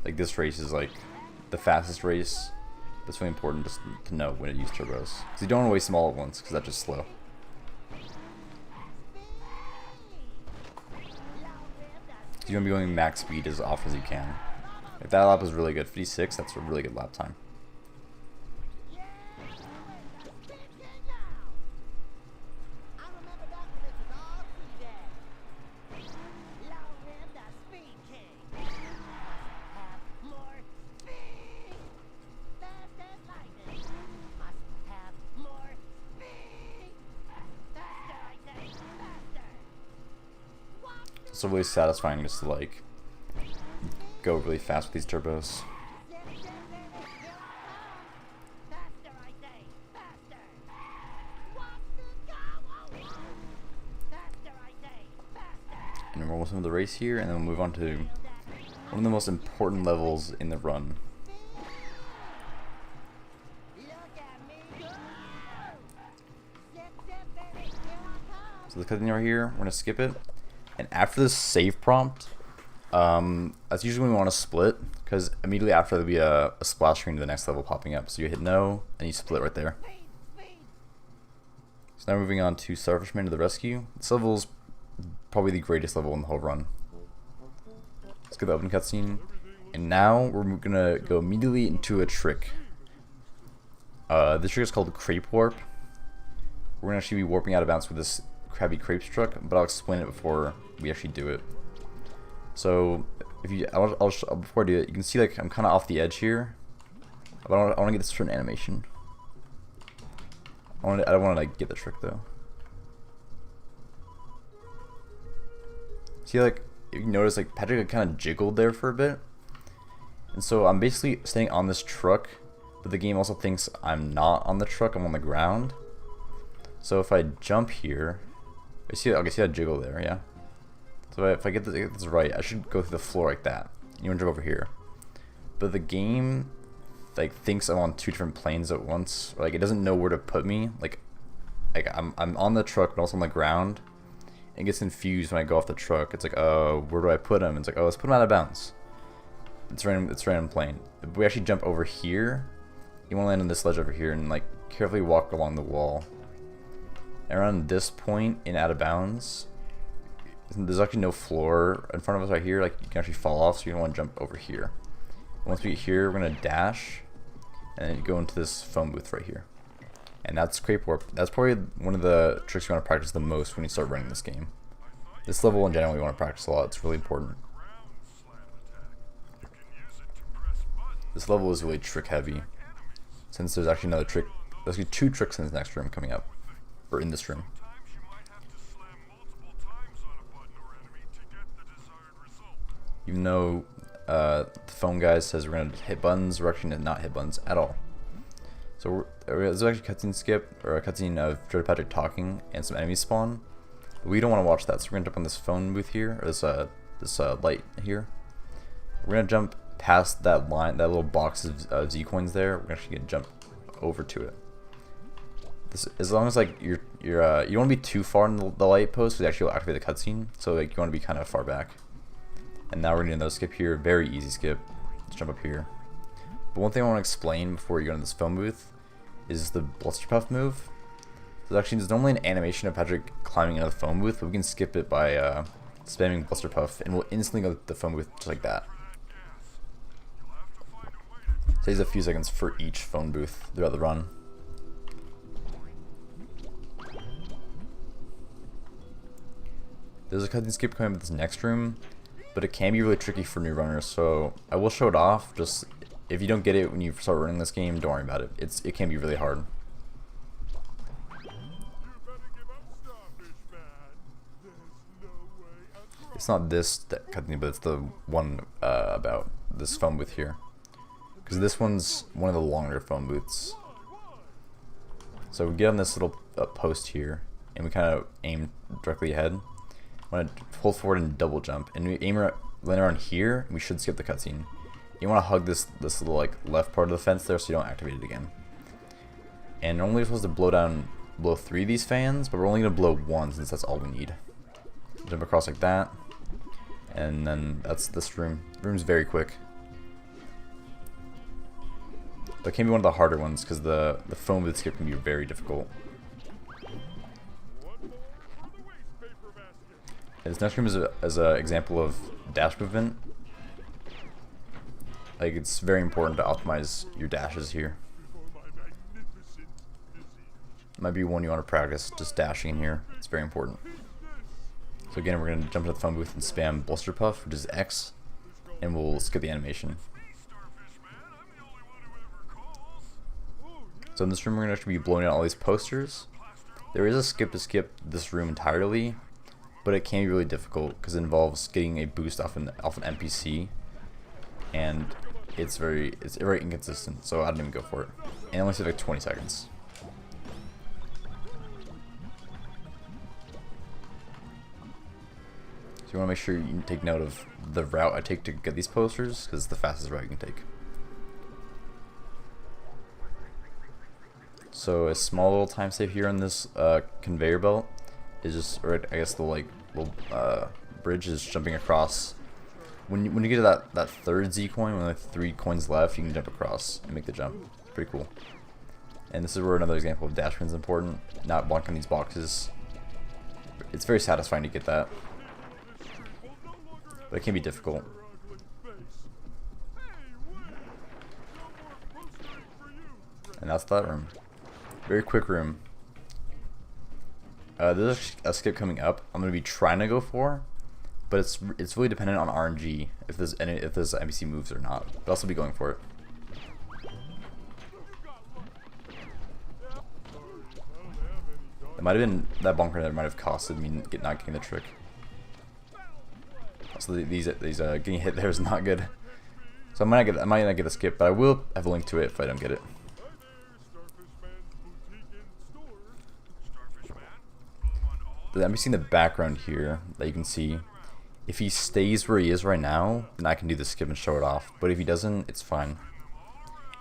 this race is like the fastest race. It's really important just to know when to use turbos, because you don't want to waste them all at once, because that's just slow. So you want to be going max speed as often as you can. If that lap was really good, 56, that's a really good lap time. It's really satisfying just to like go really fast with these turbos. And we're almost into the race here, and then we'll move on to one of the most important levels in the run. So the cutscene right here, we're gonna skip it. And after this save prompt, that's usually when we want to split, because immediately after there'll be a splash screen to the next level popping up. So you hit no, and you split right there. So now moving on to Starfishman to the Rescue. This level is probably the greatest level in the whole run. Let's get the open cutscene. And now we're gonna go immediately into a trick. This trick is called Crepe Warp. We're gonna actually be warping out of bounds with this Krabby Crepes truck, but I'll explain it before we actually do it. So, if you, before I do it, you can see like I'm kind of off the edge here. But I want to get this certain animation. I don't want to like get the trick though. See, like if you notice, like Patrick kind of jiggled there for a bit, and so I'm basically staying on this truck, but the game also thinks I'm not on the truck. I'm on the ground. So if I jump here. See that jiggle there, yeah? So if I get this right, I should go through the floor like that. You want to jump over here. But the game like thinks I'm on two different planes at once. Or, like it doesn't know where to put me. Like I'm on the truck but also on the ground. It gets confused when I go off the truck. It's like, where do I put him? It's like, let's put him out of bounds. It's random plane. If we actually jump over here, you want to land on this ledge over here and like carefully walk along the wall. Around this point in out of bounds, there's actually no floor in front of us right here. Like you can actually fall off, so you don't want to jump over here. Once we get here, we're gonna dash and then go into this phone booth right here. And that's Crepe Warp. That's probably one of the tricks you want to practice the most when you start running this game. This level in general, you want to practice a lot. It's really important. This level is really trick heavy, since there's actually another trick. There's actually two tricks in this next room coming up. Or in this room. Even though the phone guy says we're gonna hit buttons, we're actually not hit buttons at all. So there's actually a cutscene skip, or a cutscene of Dread Patrick talking and some enemies spawn. But we don't want to watch that, so we're gonna jump on this phone booth here, or this light here. We're gonna jump past that line, that little box of Z coins there. We're actually gonna jump over to it. As long as like you don't want to be too far in the light post, because actually will activate the cutscene. So like you want to be kind of far back. And now we're gonna do another skip here, very easy skip. Let's jump up here. But one thing I want to explain before you go into this phone booth is the Bluster Puff move. So actually, there's normally an animation of Patrick climbing into the phone booth, but we can skip it by spamming Bluster Puff, and we'll instantly go to the phone booth just like that. It takes a few seconds for each phone booth throughout the run. There's a cutscene skip coming up with this next room, but it can be really tricky for new runners, so I will show it off. Just if you don't get it when you start running this game, don't worry about it. It can be really hard. It's not this cutscene, but it's the one about this phone booth here, because this one's one of the longer phone booths. So we get on this little post here, and we kind of aim directly ahead. Want to pull forward and double jump, and we land around here. We should skip the cutscene. You want to hug this little like left part of the fence there so you don't activate it again. And normally we're supposed to blow 3 of these fans, but we're only gonna blow 1 since that's all we need. Jump across like that, and then that's this room. The room's very quick. But it can be one of the harder ones because the foam booth skip can be very difficult. And this next room is an example of dash movement. Like, it's very important to optimize your dashes here. Might be one you want to practice, just dashing in here. It's very important. So again, we're going to jump into the phone booth and spam Bluster Puff, which is X, and we'll skip the animation. So in this room, we're going to actually be blowing out all these posters. There is a skip to skip this room entirely, but it can be really difficult because it involves getting a boost off an NPC, and it's very inconsistent. So I didn't even go for it. And it only takes like 20 seconds. So you want to make sure you take note of the route I take to get these posters because it's the fastest route you can take. So a small little time save here on this conveyor belt is just, or I guess the like little bridge is jumping across. When you get to that third Z coin, when like 3 coins left, you can jump across and make the jump. It's pretty cool. And this is where another example of dash win is important. Not blocking these boxes. It's very satisfying to get that, but it can be difficult. And that's that room. Very quick room. There's a skip coming up I'm going to be trying to go for, but it's really dependent on RNG if this NPC moves or not. But I'll still be going for it. It might have been that bunker that might have costed me not getting the trick. Also, these getting hit there is not good. So I might not get the skip, but I will have a link to it if I don't get it. The NPC in the background here that you can see, if he stays where he is right now, then I can do the skip and show it off. But if he doesn't, it's fine.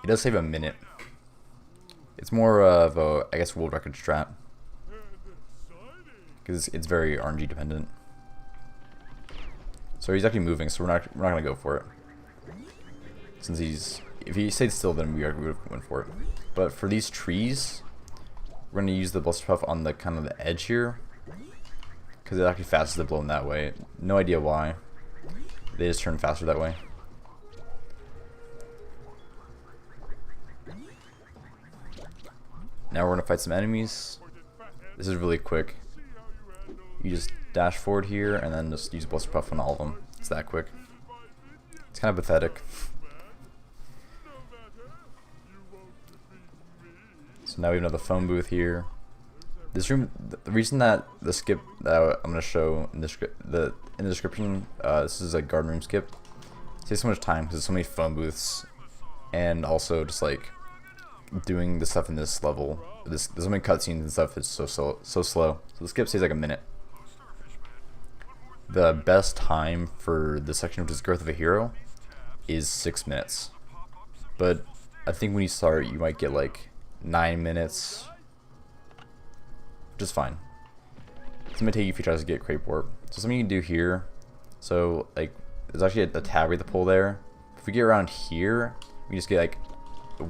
It does save a minute. It's more of a, I guess, world record strat, because it's very RNG dependent. So he's actually moving, so we're not gonna go for it. Since if he stayed still, then we would have went for it. But for these trees, we're gonna use the Bluster Puff on the kind of the edge here, because it actually fastest to blow in that way. No idea why. They just turn faster that way. Now we're gonna fight some enemies. This is really quick. You just dash forward here and then just use Bluster Puff on all of them. It's that quick. It's kind of pathetic. So now we have another phone booth here. This room, the reason that the skip that I'm gonna show in the description, this is a garden room skip. It takes so much time because there's so many phone booths, and also just like doing the stuff in this level. There's so many cutscenes and stuff. It's so slow. So the skip stays like a minute. The best time for this section, which is Growth of a Hero, is 6 minutes. But I think when you start, you might get like 9 minutes. Which is fine. It's gonna take you a few tries to get Crate Warp. So something you can do here. So like, there's actually a tab we have to pull there. If we get around here, we just get like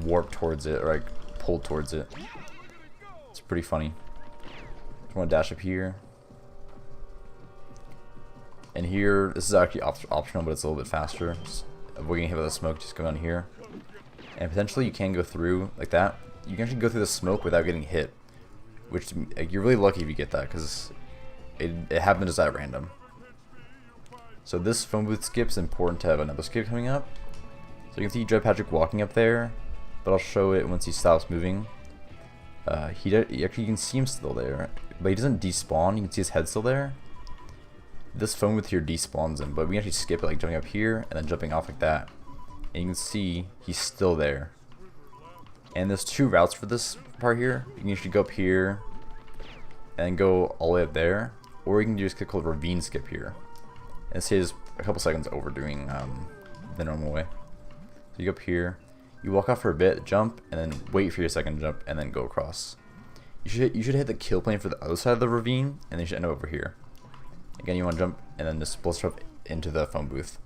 warped towards it, or like pulled towards it. It's pretty funny. Just want to dash up here. And here, this is actually optional, but it's a little bit faster. Just avoiding hit with the smoke, just go down here. And potentially you can go through like that. You can actually go through the smoke without getting hit, which like, you're really lucky if you get that, because it happened just at random. So this phone booth skip is important to have another skip coming up. So you can see Dread Patrick walking up there, but I'll show it once he stops moving. He actually, you can see him still there, but he doesn't despawn. You can see his head still there. This phone booth here despawns him, but we can actually skip it, like jumping up here and then jumping off like that. And you can see he's still there. And there's 2 routes for this part here. You can usually go up here and go all the way up there, or you can do a called ravine skip here. And it saves a couple seconds over doing the normal way. So you go up here, you walk off for a bit, jump, and then wait for your second jump, and then go across. You should hit the kill plane for the other side of the ravine, and then you should end up over here. Again, you want to jump, and then just blister up into the phone booth.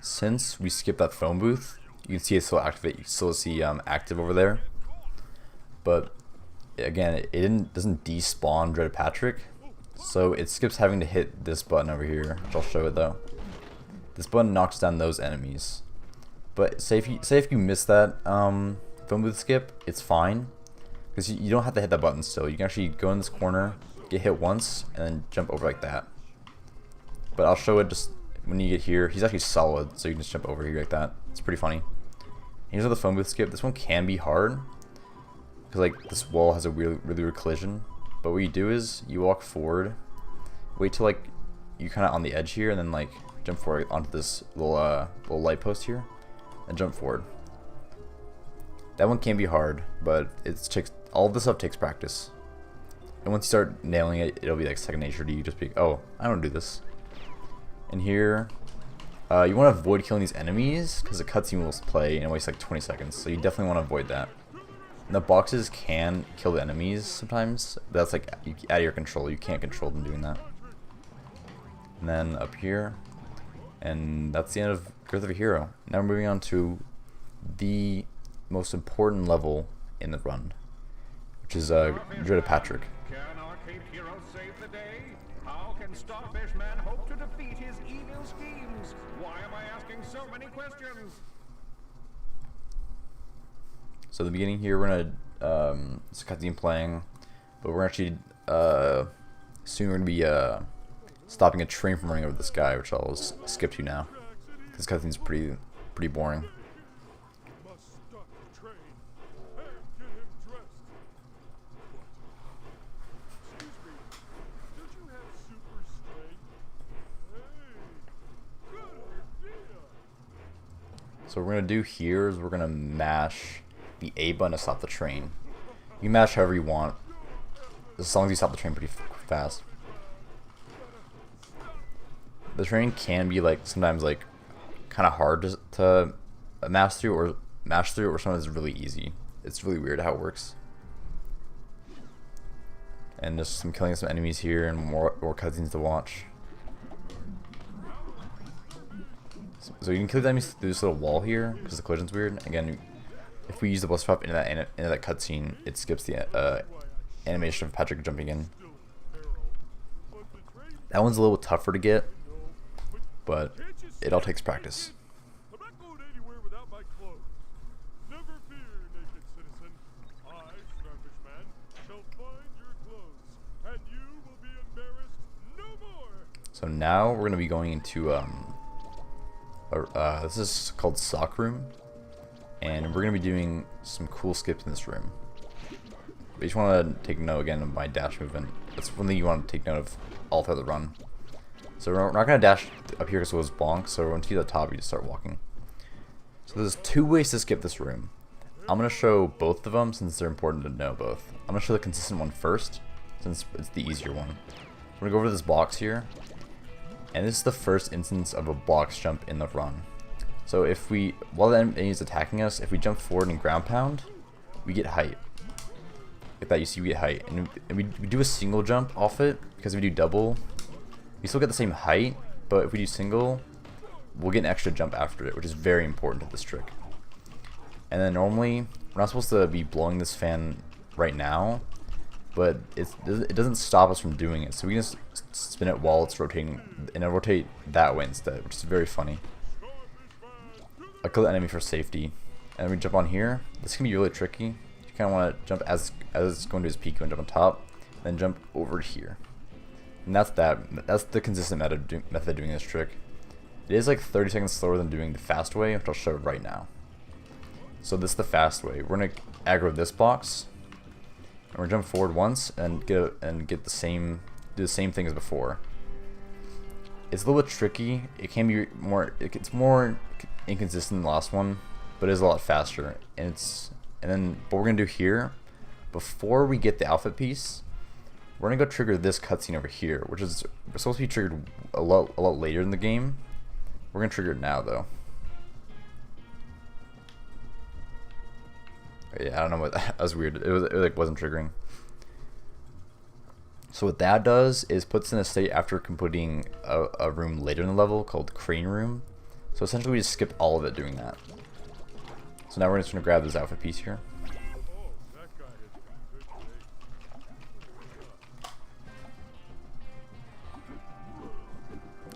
Since we skipped that phone booth, you can see it still activate. You still see active over there. But again, it doesn't despawn Dreaded Patrick, so it skips having to hit this button over here, which I'll show it though. This button knocks down those enemies. But say if you miss that phone booth skip, it's fine, because you don't have to hit that button still. You can actually go in this corner, get hit once, and then jump over like that. But I'll show it just when you get here. He's actually solid, so you can just jump over here like that. It's pretty funny. Here's the phone booth skip. This one can be hard, because like this wall has a really weird collision. But what you do is you walk forward, wait till like you're kind of on the edge here, and then like jump forward onto this little light post here, and jump forward. That one can be hard, but all of this stuff takes practice. And once you start nailing it, it'll be like second nature to you. Just be, oh, I don't do this. And here, you want to avoid killing these enemies, because the cutscene will play and it wastes like 20 seconds. So you definitely want to avoid that. And the boxes can kill the enemies sometimes, but that's like out of your control. You can't control them doing that. And then up here, and that's the end of Girth of a Hero. Now we're moving on to the most important level in the run, which is Dreaded Patrick. Can our caped hero save the day? How can Starfish Man hope to defeat his evil schemes? Why am I asking so many questions? So at the beginning here, we're gonna it's a cutscene playing, but we're actually soon we're gonna be stopping a train from running over this guy, which I'll skip to now. This cutscene's pretty boring. Must stop the train and get him dressed. Excuse me, don't you have super strength? Hey, good idea. So what we're gonna do here is we're gonna mash the A button to stop the train. You can mash however you want, as long as you stop the train pretty fast. The train can be like sometimes like kind of hard to mash through, or sometimes it's really easy. It's really weird how it works. And just some killing some enemies here, and more cutscenes to watch. So you can kill the enemies through this little wall here, because the collision's weird. Again, if we use the bus drop into that cutscene, it skips the animation of Patrick jumping in. That one's a little tougher to get, but it all takes practice. I'm not going anywhere without my clothes. Never fear, naked citizen. I, Starfish Man, shall find your clothes, and you will be embarrassed no more. So now we're gonna be going into this is called Sock Room, and we're gonna be doing some cool skips in this room. But you just want to take note again of my dash movement. That's one thing you want to take note of all throughout the run. So we're not gonna dash up here because it was bonk. So once you get to the top, you just start walking. So there's two ways to skip this room. I'm gonna show both of them since they're important to know both. I'm gonna show the consistent one first, since it's the easier one. We're gonna go over to this box here, and this is the first instance of a box jump in the run. So if while the enemy is attacking us, if we jump forward and ground pound, we get height. Like that, you see we get height, and we do a single jump off it, because if we do double, we still get the same height, but if we do single, we'll get an extra jump after it, which is very important to this trick. And then normally, we're not supposed to be blowing this fan right now, but it doesn't stop us from doing it. So we can just spin it while it's rotating, and it'll rotate that way instead, which is very funny. I'll kill the enemy for safety. And then we jump on here. This can be really tricky. You kind of want to jump as it's going to his peak, and jump on top, then jump over here. And that's the consistent method of doing this trick. It is like 30 seconds slower than doing the fast way, which I'll show right now. So this is the fast way. We're gonna aggro this box, and we're gonna jump forward once and do the same thing as before. It's a little bit tricky. It can be it's more inconsistent than the last one, but it is a lot faster. And then what we're gonna do here, before we get the outfit piece, we're gonna go trigger this cutscene over here, which is supposed to be triggered a lot later in the game. We're gonna trigger it now though. Yeah, I don't know what that was weird. It like wasn't triggering. So what that does is puts in a state after completing a room later in the level called Crane Room. So essentially we just skip all of it doing that. So now we're just gonna grab this outfit piece here. Oh, that guy has been good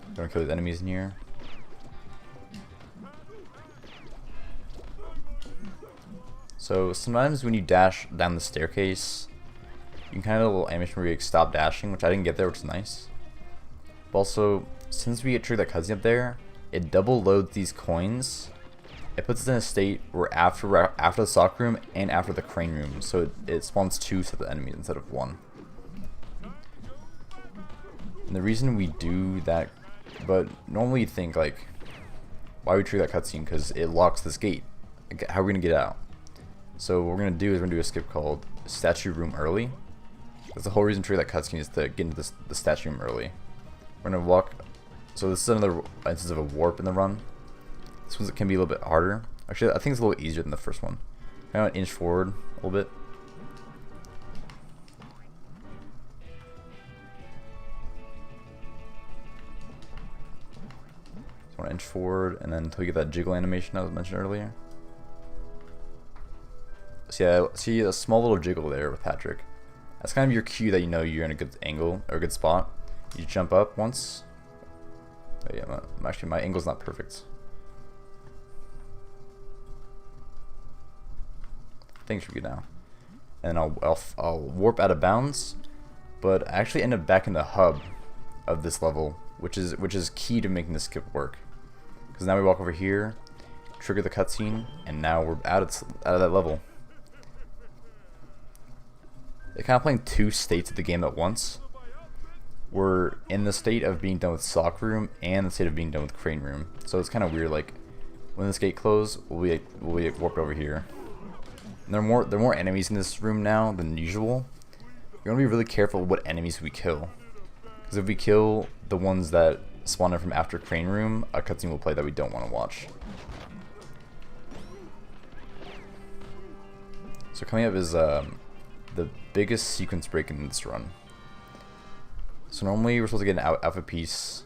today. Gonna kill these enemies in here. So sometimes when you dash down the staircase, you can kind of do a little animation where you stop dashing, which I didn't get there, which is nice. But also, since we get triggered that cutscene up there, it double loads these coins. It puts us in a state where after the sock room and after the crane room, so it spawns 2 sets of enemies instead of 1. And the reason we do that, but normally you think like, why would we trigger that cutscene? Because it locks this gate. How are we gonna get out? So what we're gonna do is we're gonna do a skip called Statue Room Early. That's the whole reason to trigger that cutscene, is to get into the statue room early. We're gonna walk. So this is another instance of a warp in the run. This one can be a little bit harder. Actually, I think it's a little easier than the first one. Kind of inch forward a little bit. So I want to inch forward, and then until you get that jiggle animation I was mentioned earlier. So yeah, see a small little jiggle there with Patrick. That's kind of your cue that you know you're in a good angle or a good spot. You jump up once. Oh yeah, actually my angle's not perfect. I think it should be good now. And I'll warp out of bounds, but I actually end up back in the hub of this level, which is key to making this skip work. Because now we walk over here, trigger the cutscene, and now we're out of that level. They're kind of playing 2 states of the game at once. We're in the state of being done with sock room and the state of being done with crane room. So it's kind of weird. Like when this gate closes, we'll be warped over here. And there are more enemies in this room now than usual. We're gonna be really careful what enemies we kill, because if we kill the ones that spawn in from after crane room, a cutscene will play that we don't want to watch. So coming up is the biggest sequence break in this run. So normally we're supposed to get an alpha piece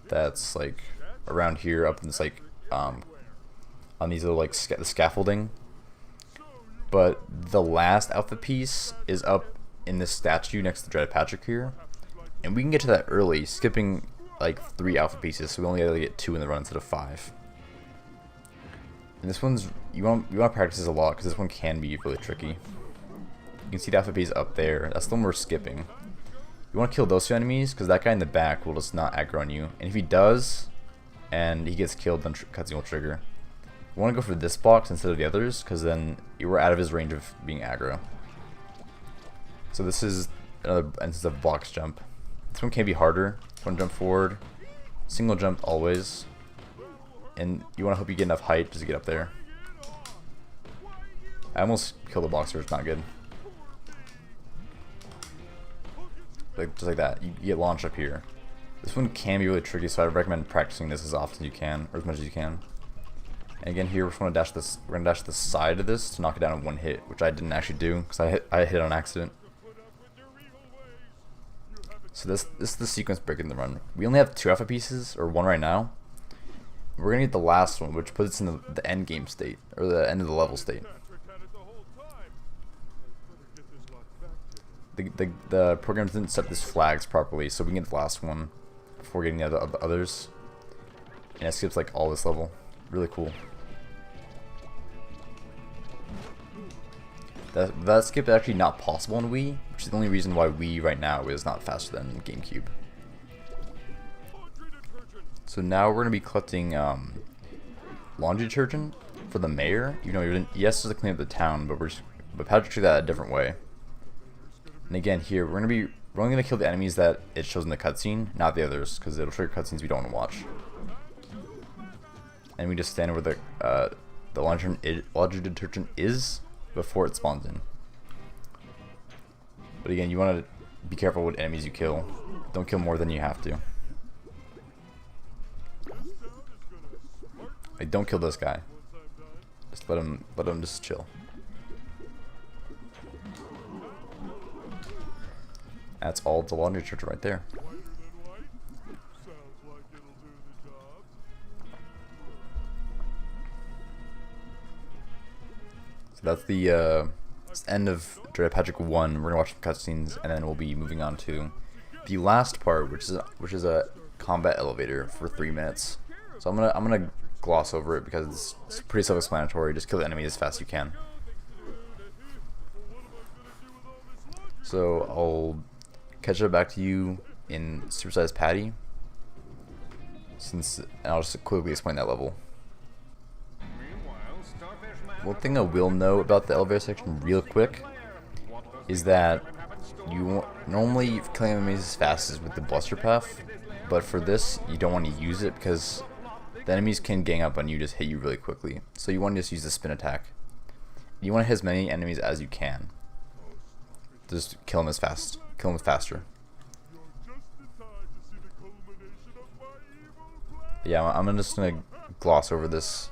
that's like around here, up in this like on these little like the scaffolding. But the last alpha piece is up in this statue next to Dreaded Patrick here, and we can get to that early, skipping like 3 alpha pieces. So we only gotta get 2 in the run instead of 5. And this one's you want to practice this a lot, because this one can be really tricky. You can see the alpha piece up there. That's the one we're skipping. You want to kill those 2 enemies, because that guy in the back will just not aggro on you. And if he does, and he gets killed, then cutscene will trigger. You want to go for this box instead of the others, because then you were out of his range of being aggro. So this is another instance of box jump. This one can be harder. You want to jump forward, single jump always, and you want to hope you get enough height just to get up there. I almost killed the boxer. It's not good. Like, just like that, you get launched up here. This one can be really tricky, so I recommend practicing this as often as you can, or as much as you can. And again, here we're just going to dash this. We're going to dash the side of this to knock it down in 1 hit, which I didn't actually do because I hit on accident. So this is the sequence break in the run. We only have 2 alpha pieces, or 1 right now. We're gonna get the last one, which puts us in the end game state, or the end of the level state. The program didn't set these flags properly, so we can get the last one before getting the others. And it skips like all this level. Really cool. That skip is actually not possible on Wii, which is the only reason why Wii right now is not faster than GameCube. So now we're going to be collecting laundry detergent for the mayor. You know, yes, to clean up the town, but Patrick did that a different way. And again, here we're only going to kill the enemies that it shows in the cutscene, not the others, because it'll trigger cutscenes we don't want to watch. And we just stand where the laundry detergent is before it spawns in. But again, you want to be careful what enemies you kill. Don't kill more than you have to. Like, don't kill this guy. Just let him just chill. That's all the laundry detergent right there. So that's the end of Dread Patrick 1. We're gonna watch some cutscenes, and then we'll be moving on to the last part, which is a combat elevator for 3 minutes. So I'm gonna gloss over it because it's pretty self-explanatory. Just kill the enemy as fast as you can. So I'll catch up back to you in Supersized Patty, and I'll just quickly explain that level. One thing I will know about the elevator section real quick is that you normally kill enemies as fast as with the Bluster Puff, but for this you don't want to use it because the enemies can gang up on you, just hit you really quickly. So you want to just use the spin attack. You want to hit as many enemies as you can. Just kill them as fast. Kill them faster. Yeah, I'm just gonna gloss over this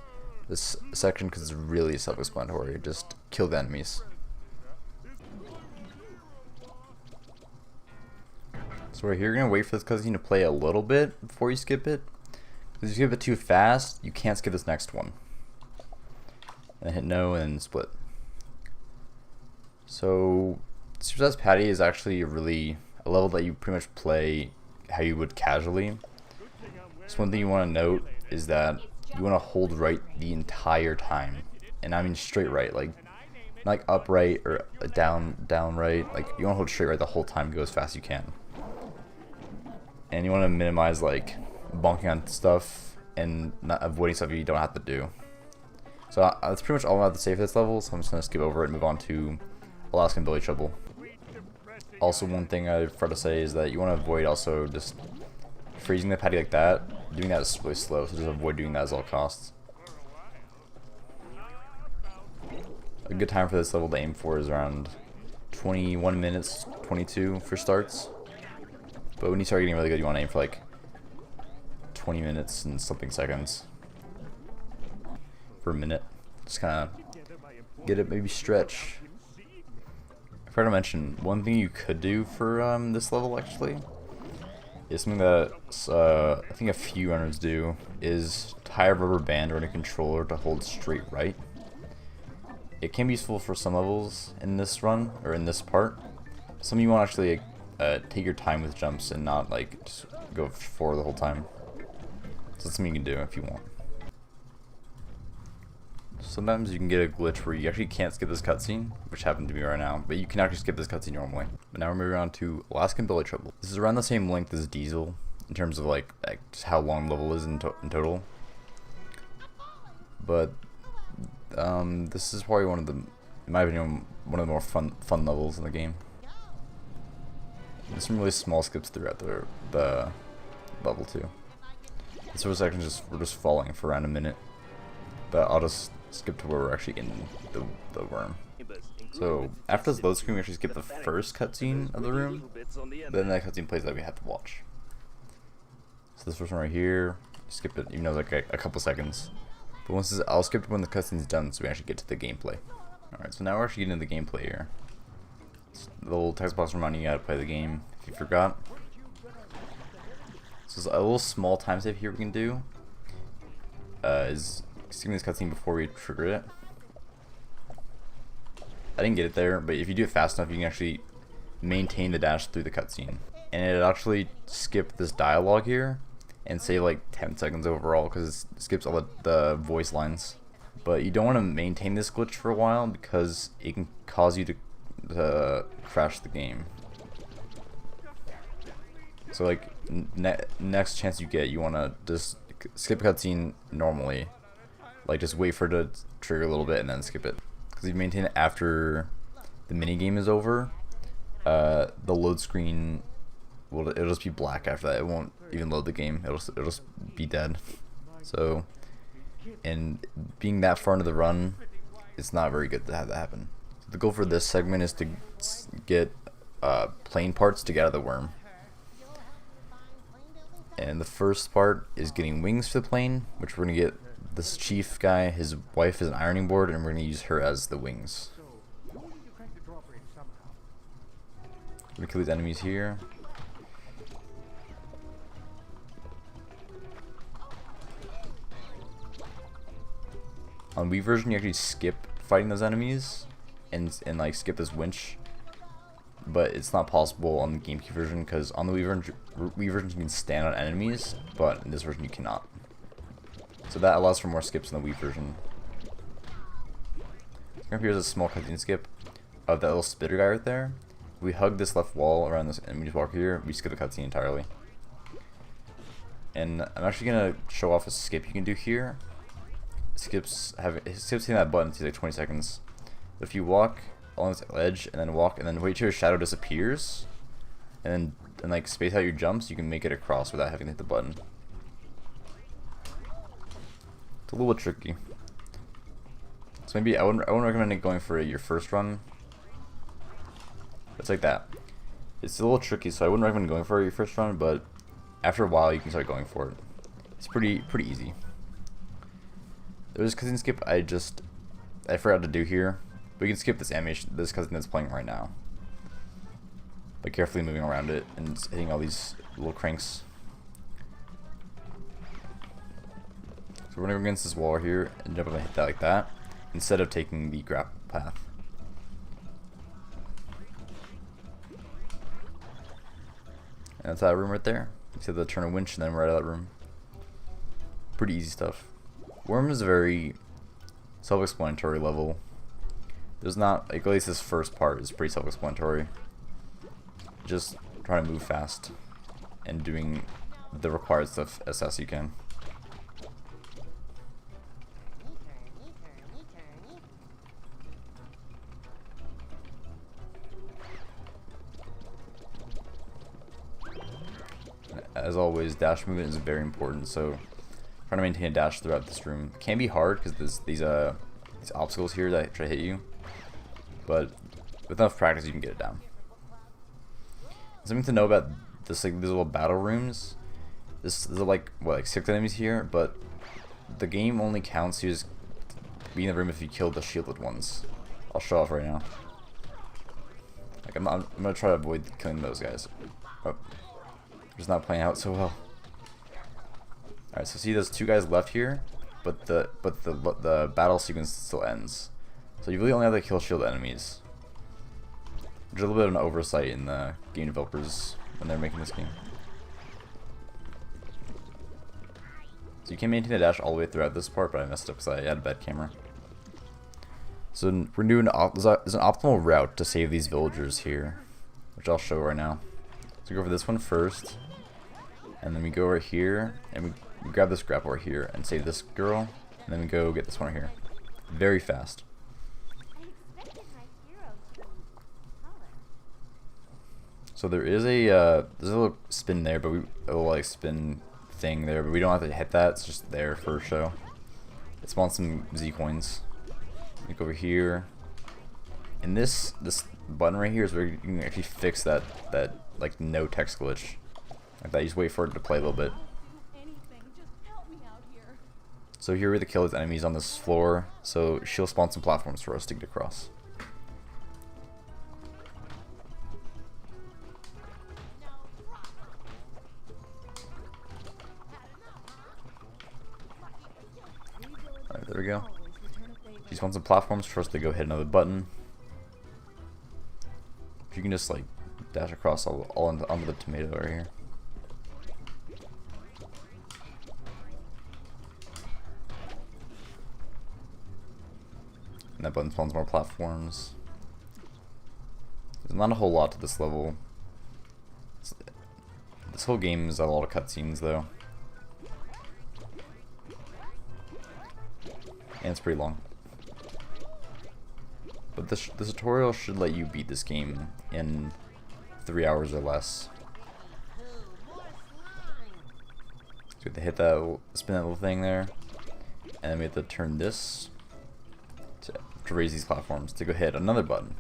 section because it's really self-explanatory. Just kill the enemies. So right here, you're gonna wait for this cutscene to play a little bit before you skip it. If you skip it too fast, you can't skip this next one. And hit no and split. So Supersized Patty is actually a level that you pretty much play how you would casually. So one thing you want to note is that you want to hold right the entire time, and I mean straight right, like not like up right or down right. Like you want to hold straight right the whole time, go as fast as you can. And you want to minimize like bonking on stuff and not avoiding stuff you don't have to do. So that's pretty much all I have to say for this level. So I'm just gonna skip over it and move on to Alaskan Billy Trouble. Also, one thing I forgot to say is that you want to avoid also just freezing the patty like that. Doing that is really slow, so just avoid doing that at all costs. A good time for this level to aim for is around 21 minutes, 22 for starts. But when you start getting really good, you want to aim for like 20 minutes and something seconds per minute. Just kind of get it, maybe stretch. I forgot to mention, one thing you could do for this level actually is something that I think a few runners do, is tie a rubber band around a controller to hold straight right. It can be useful for some levels in this run, or in this part. Some of you want to actually take your time with jumps and not like just go forward the whole time. So that's something you can do if you want. Sometimes you can get a glitch where you actually can't skip this cutscene, which happened to me right now, but you can actually skip this cutscene normally. But now we're moving on to Alaskan Billy Trouble. This is around the same length as Diesel in terms of like just how long the level is in total. But this is probably one of the, in my opinion, one of the more fun levels in the game. There's some really small skips throughout the level too. This first section we're just falling for around a minute, but I'll just skip to where we're actually in the worm. So after this load screen, we actually skip the first cutscene of the room, then that cutscene plays that we have to watch. So this first one right here, skip it even though it's like a couple seconds. But I'll skip it when the cutscene's done, so we actually get to the gameplay. Alright, so now we're actually getting into the gameplay here. The little text box reminding you how to play the game if you forgot. So there's a little small time save here we can do. Is skipping this cutscene before we trigger it. I didn't get it there, but if you do it fast enough, you can actually maintain the dash through the cutscene. And it actually skipped this dialogue here and save like 10 seconds overall because it skips all the voice lines. But you don't want to maintain this glitch for a while because it can cause you to crash the game. So like next chance you get, you want to just skip a cutscene normally. Like just wait for it to trigger a little bit and then skip it. Because if you maintain it after the mini game is over, the load screen it'll just be black after that. It won't even load the game. It'll just be dead. So, and being that far into the run, it's not very good to have that happen. So the goal for this segment is to get plane parts to get out of the worm. And the first part is getting wings for the plane, which we're gonna get this chief guy. His wife is an ironing board, and we're gonna use her as the wings. We're gonna kill these enemies here. On Wii version, you actually skip fighting those enemies and like skip this winch, but it's not possible on the GameCube version because on the Wii version you can stand on enemies, but in this version you cannot. So that allows for more skips in the Wii version. Here's a small cutscene skip of that little spitter guy right there. If we hug this left wall around this and we just walk here, we skip the cutscene entirely. And I'm actually gonna show off a skip you can do here. Skips hitting that button takes like 20 seconds. If you walk along this ledge and then walk and then wait till your shadow disappears, and like space out your jumps, you can make it across without having to hit the button. It's a little bit tricky. So maybe I wouldn't recommend it going for your first run. It's like that. It's a little tricky, so I wouldn't recommend going for your first run, but after a while you can start going for it. It's pretty easy. There's a cutscene skip I forgot to do here. We can skip this animation, this cutscene that's playing right now, by carefully moving around it and hitting all these little cranks. So we're gonna go against this wall here and jump up and hit that like that, instead of taking the grapple path. And that's that room right there. Except to turn a winch and then we're out of that room. Pretty easy stuff. Worm is a very self-explanatory level. There's not, like, at least this first part is pretty self-explanatory. Just trying to move fast and doing the required stuff as fast as you can. As always, dash movement is very important, so trying to maintain a dash throughout this room can be hard because these obstacles here that try to hit you, but with enough practice you can get it down. Something to know about this, like these little battle rooms. There's like what, like 6 enemies here, but the game only counts you as being in the room if you kill the shielded ones. I'll show off right now. Like I'm gonna try to avoid killing those guys. Oh, just not playing out so well. Alright, so see those 2 guys left here, but the battle sequence still ends. So you really only have to kill shield enemies. There's a little bit of an oversight in the game developers when they're making this game. So you can maintain a dash all the way throughout this part, but I messed up because I had a bad camera. So we're doing there's an optimal route to save these villagers here, which I'll show right now. So we go for this one first, and then we go over here and we grab this grapple right here and save this girl, and then we go get this one right here. Very fast. So there is there's a little spin there, but a little like spin thing there, but we don't have to hit that. It's just there for show. It spawns some Z coins. We go over here, and this button right here is where you can actually fix that like no text glitch. Like that, you just wait for it to play a little bit. So here we're to kill his enemies on this floor, so she'll spawn some platforms for us to get across. Alright, there we go. She spawns some platforms for us to go hit another button. You can just like dash across all onto the tomato right here. And that button spawns more platforms. There's not a whole lot to this level. This whole game is a lot of cutscenes though. And it's pretty long. But this tutorial should let you beat this game in 3 hours or less. So we have to hit that, spin that little thing there, and then we have to turn this to raise these platforms to go hit another button.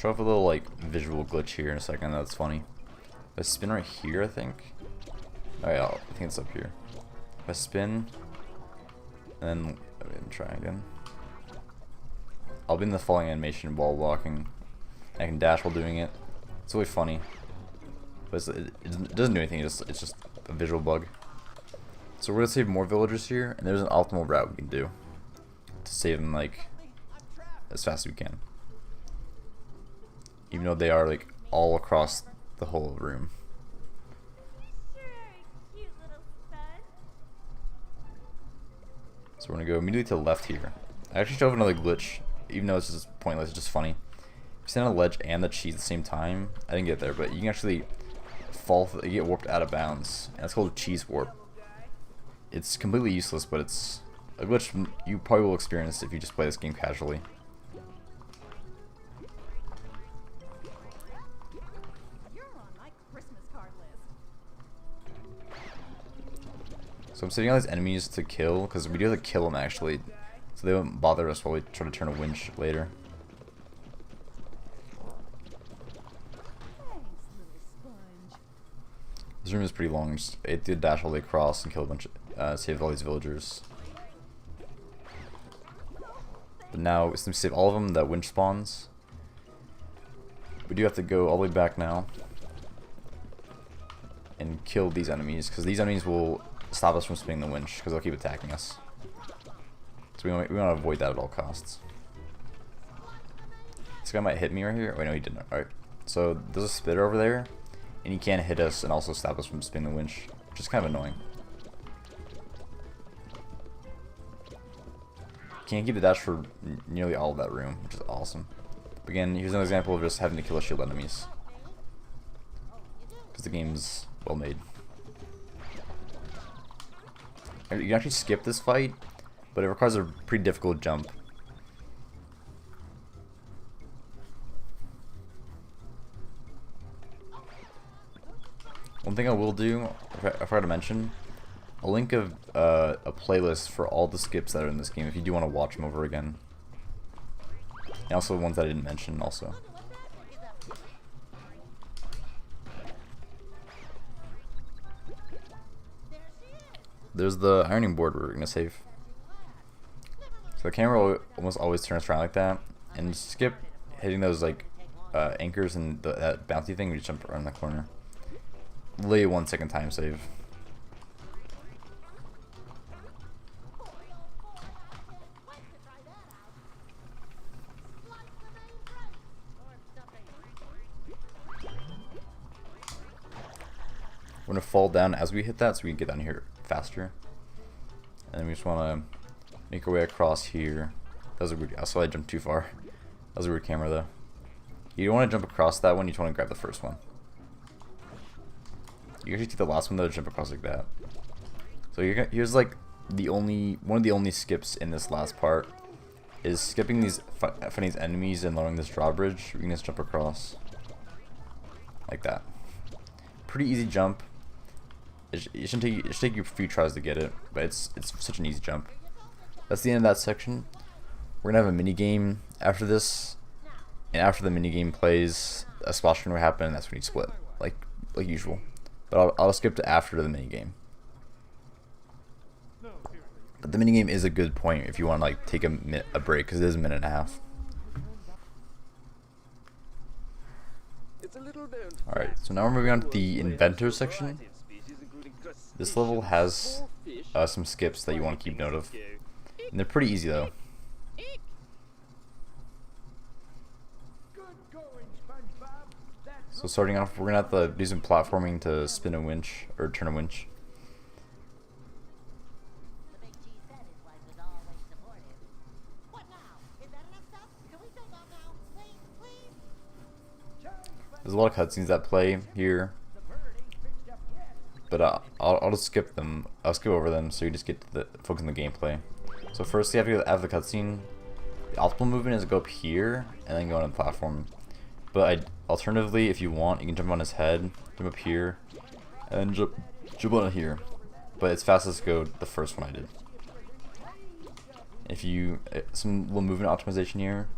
show off a little like visual glitch here in a second. That's funny. If I spin right here, I think. Oh yeah, I think it's up here. If I spin, and then try again. I'll be in the falling animation while walking. I can dash while doing it. It's really funny, but it doesn't do anything. It's just a visual bug. So we're gonna save more villagers here, and there's an optimal route we can do to save them like as fast as we can, even though they are like all across the whole room. So we're gonna go immediately to the left here. I actually showed another glitch, even though it's just pointless. It's just funny. If you stand on a ledge and the cheese at the same time, I didn't get there, but you can actually fall. You get warped out of bounds, and that's called a cheese warp. It's completely useless, but it's a glitch you probably will experience if you just play this game casually. You're on my Christmas card list. So I'm saving all these enemies to kill, because we do have to kill them actually, so they won't bother us while we try to turn a winch later. Thanks, little sponge. This room is pretty long. It did dash all the way across and kill a bunch of, save all these villagers. But now, since we save all of them, that winch spawns. We do have to go all the way back now and kill these enemies, because these enemies will stop us from spinning the winch, because they'll keep attacking us. So we want to avoid that at all costs. This guy might hit me right here. Wait, no, he didn't. Alright, so there's a spitter over there, and he can't hit us and also stop us from spinning the winch, which is kind of annoying. Can't keep the dash for nearly all of that room, which is awesome. But again, here's an example of just having to kill shield enemies, because the game's well made. You can actually skip this fight, but it requires a pretty difficult jump. One thing I will do, I forgot to mention, a link of a playlist for all the skips that are in this game if you do want to watch them over again. And also ones that I didn't mention also. There's the ironing board we're going to save. So the camera almost always turns around like that. And skip hitting those like anchors and that bouncy thing, we just jump around the corner. Literally 1 second time save. We're going to fall down as we hit that so we can get down here faster. And then we just want to make our way across here. That was a weird, also I jumped too far. That was a weird camera though. You don't want to jump across that one, you just want to grab the first one. You actually take the last one though to jump across like that. So here's like one of the only skips in this last part is skipping these fighting these enemies and lowering this drawbridge. We can just jump across like that. Pretty easy jump. It should take you a few tries to get it, but it's such an easy jump. That's the end of that section. We're gonna have a mini game after this, and after the mini game plays, a splash screen will happen, and that's when you split, like usual. But I'll skip to after the mini game. But the mini game is a good point if you want to like take a break, because it is a minute and a half. Alright, so now we're moving on to the Inventor section. This level has some skips that you want to keep note of. And they're pretty easy though. So starting off, we're going to have to do some platforming to spin a winch, or turn a winch. The big cheese said his wife was always supportive. What now? Is that enough stuff? Can we take off now? Please, please? There's a lot of cutscenes that play here, but I'll just skip them. I'll skip over them so you just get to focus on the gameplay. So first you have to have the cutscene. The optimal movement is to go up here and then go on the platform. But alternatively, if you want, you can jump on his head, jump up here, and then jump on here. But it's fastest to go the first one I did. If you some little movement optimization here,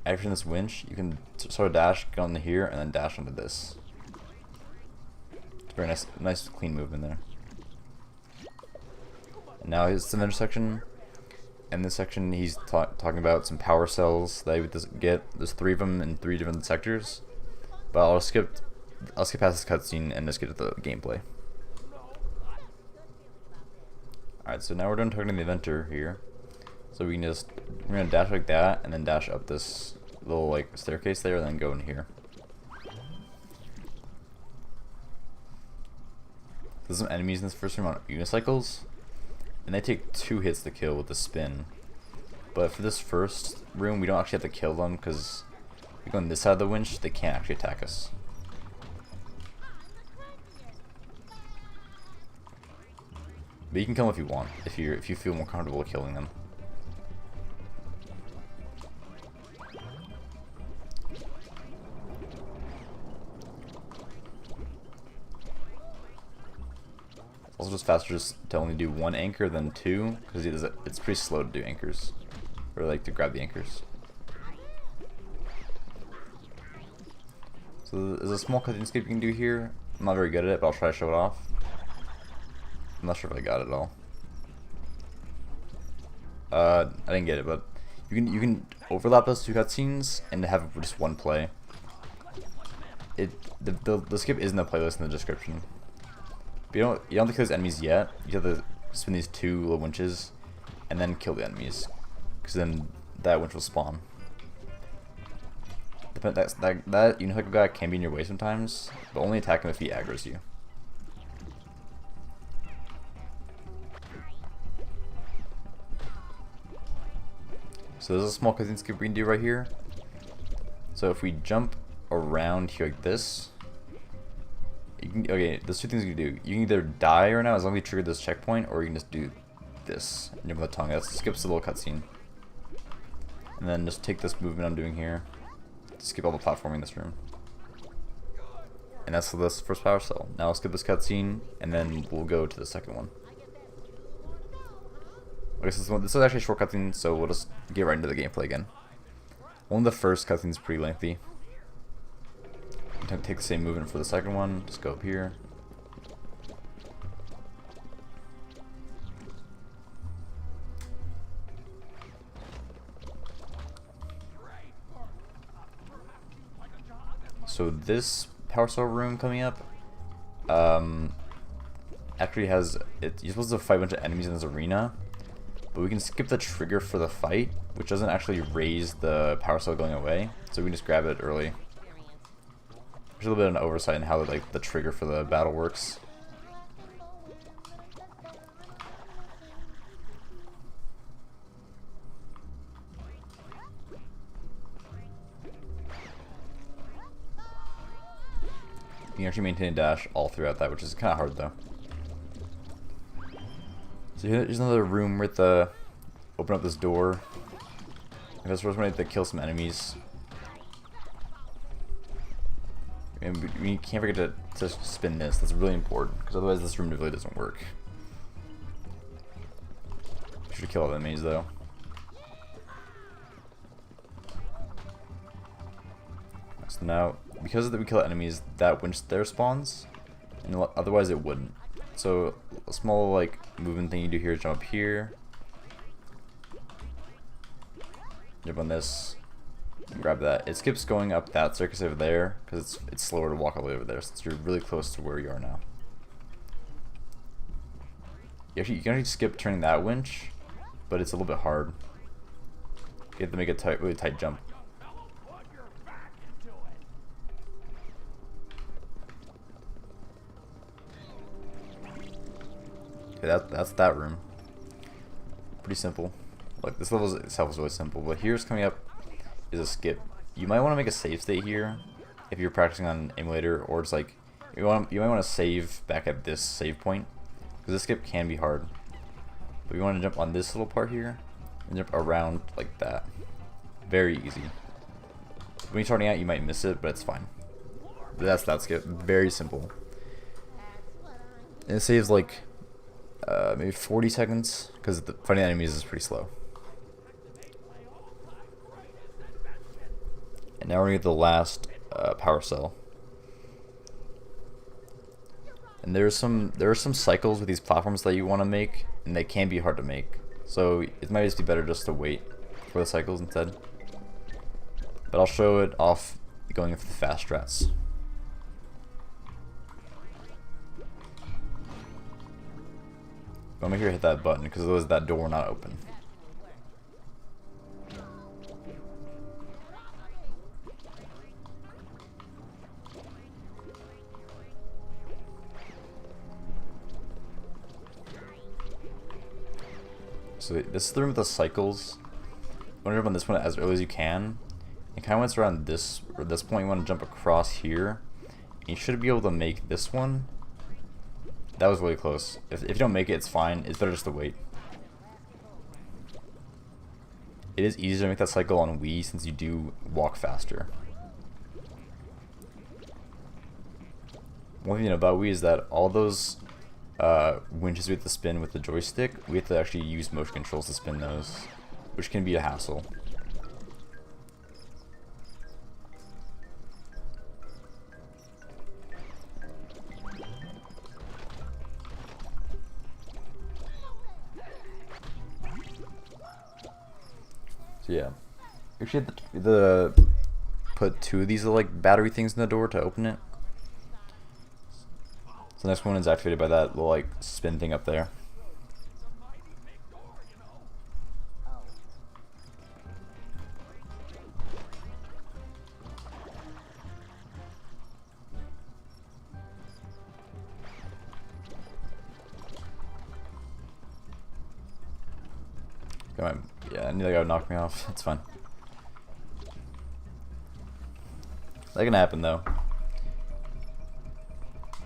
After this winch, you can sort of dash, go into here, and then dash onto this. It's very nice clean movement there. And now here's the intersection. In this section, he's talking about some power cells that you would get. There's 3 of them in 3 different sectors. But I'll skip past this cutscene and just get to the gameplay. Alright, so now we're done targeting the Inventor here. So we're gonna dash like that, and then dash up this little like staircase there, and then go in here. There's some enemies in this first room on unicycles, and they take 2 hits to kill with the spin. But for this first room, we don't actually have to kill them, because if we go on this side of the winch, they can't actually attack us. But you can kill them if you want, if you feel more comfortable killing them. It's also just faster just to only do 1 anchor than 2, because it's pretty slow to do anchors, or like to grab the anchors. So there's a small cutscene skip you can do here. I'm not very good at it, but I'll try to show it off. I'm not sure if I got it at all. I didn't get it, but you can overlap those 2 cutscenes and have just 1 play. The skip is in the playlist in the description. But you don't have to kill these enemies yet. You have to spin these 2 little winches and then kill the enemies, because then that winch will spawn. That unicycle guy can be in your way sometimes, but only attack him if he aggro's you. So there's a small cutscene skip we can do right here. So if we jump around here like this, okay, there's 2 things you can do. You can either die right now as long as you trigger this checkpoint, or you can just do this and jump with the tongue. That skips the little cutscene. And then just take this movement I'm doing here. Skip all the platforming in this room. And that's this first power cell. Now I'll skip this cutscene, and then we'll go to the second one. Okay, so this is actually a short cutscene, so we'll just get right into the gameplay again. Only the first cutscene is pretty lengthy. Take the same movement for the second one. Just go up here. So this power cell room coming up actually has you're supposed to fight a bunch of enemies in this arena, but we can skip the trigger for the fight, which doesn't actually raise the power cell going away, so we can just grab it early. There's a little bit of an oversight in how like the trigger for the battle works. You can actually maintain a dash all throughout that, which is kind of hard though. So here's another room with the open up this door. And that's where we have to kill some enemies. And we can't forget to spin this. That's really important, because otherwise this room really doesn't work. Should kill all the enemies though. So now, because we kill enemies, that winch there spawns, and otherwise it wouldn't. So a small like movement thing you do here is jump up here, jump on this, and grab that. It skips going up that circus over there because it's slower to walk all the way over there, since you're really close to where you are now. You can actually skip turning that winch, but it's a little bit hard. You have to make a really tight jump. Okay, that's that room. Pretty simple. Like this level itself is really simple, but here's coming up is a skip. You might want to make a save state here if you're practicing on an emulator, or it's like you might want to save back at this save point, because this skip can be hard. But you want to jump on this little part here and jump around like that. Very easy. When you're starting out, you might miss it, but it's fine. But that's that skip. Very simple. And it saves like maybe 40 seconds, because fighting enemies is pretty slow. Now we're gonna get the last power cell. And there are some cycles with these platforms that you want to make, and they can be hard to make. So it might just be better just to wait for the cycles instead. But I'll show it off going for the fast strats. But make sure to hit that button because otherwise that door will not open. So this is the room with the cycles. You want to jump on this one as early as you can. And kind of once around this point, you want to jump across here. And you should be able to make this one. That was really close. If you don't make it, it's fine. It's better just to wait. It is easier to make that cycle on Wii since you do walk faster. One thing to know about Wii is that all those winches we have to spin with the joystick, we have to actually use motion controls to spin those, which can be a hassle. So yeah, actually have to put 2 of these like battery things in the door to open it. So the next one is activated by that little like spin thing up there. Come on. Yeah, I knew that guy would knock me off. It's fine. That can happen though.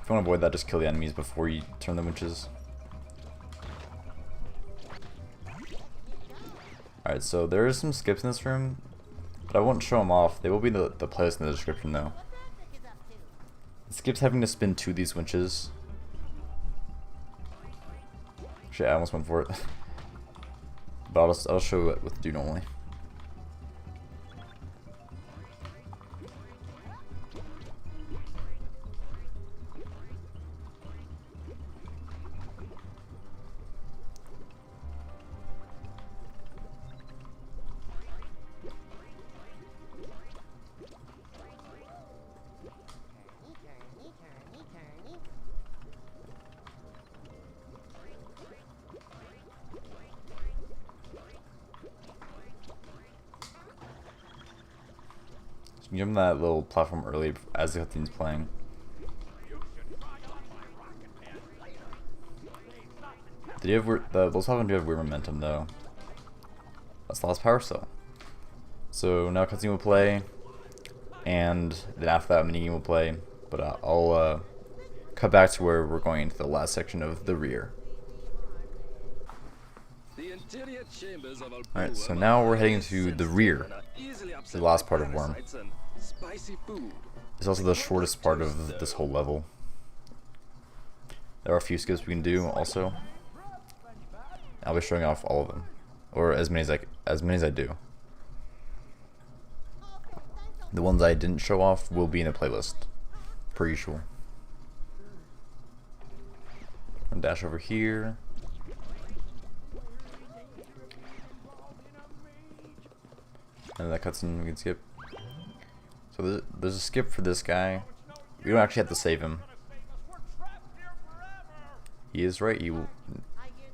If you want to avoid that, just kill the enemies before you turn the winches. Alright, so there are some skips in this room, but I won't show them off. They will be in the playlist in the description though. The skips having to spin 2 of these winches. Actually, I almost went for it. But I'll show what to do normally. You jump on that little platform early as the cutscene's playing. Those platforms do have weird momentum though. That's the last power cell. So now cutscene will play, and then after that minigame will play. But I'll cut back to where we're going into the last section of the rear. Alright, so now we're heading to the rear, the last part of Worm. It's also the shortest part of this whole level. There are a few skips we can do also. I'll be showing off all of them, or as many as I do. The ones I didn't show off will be in the playlist, per usual. I'll dash over here. And that cutscene we can skip. So there's a skip for this guy. We don't actually have to save him. He is right.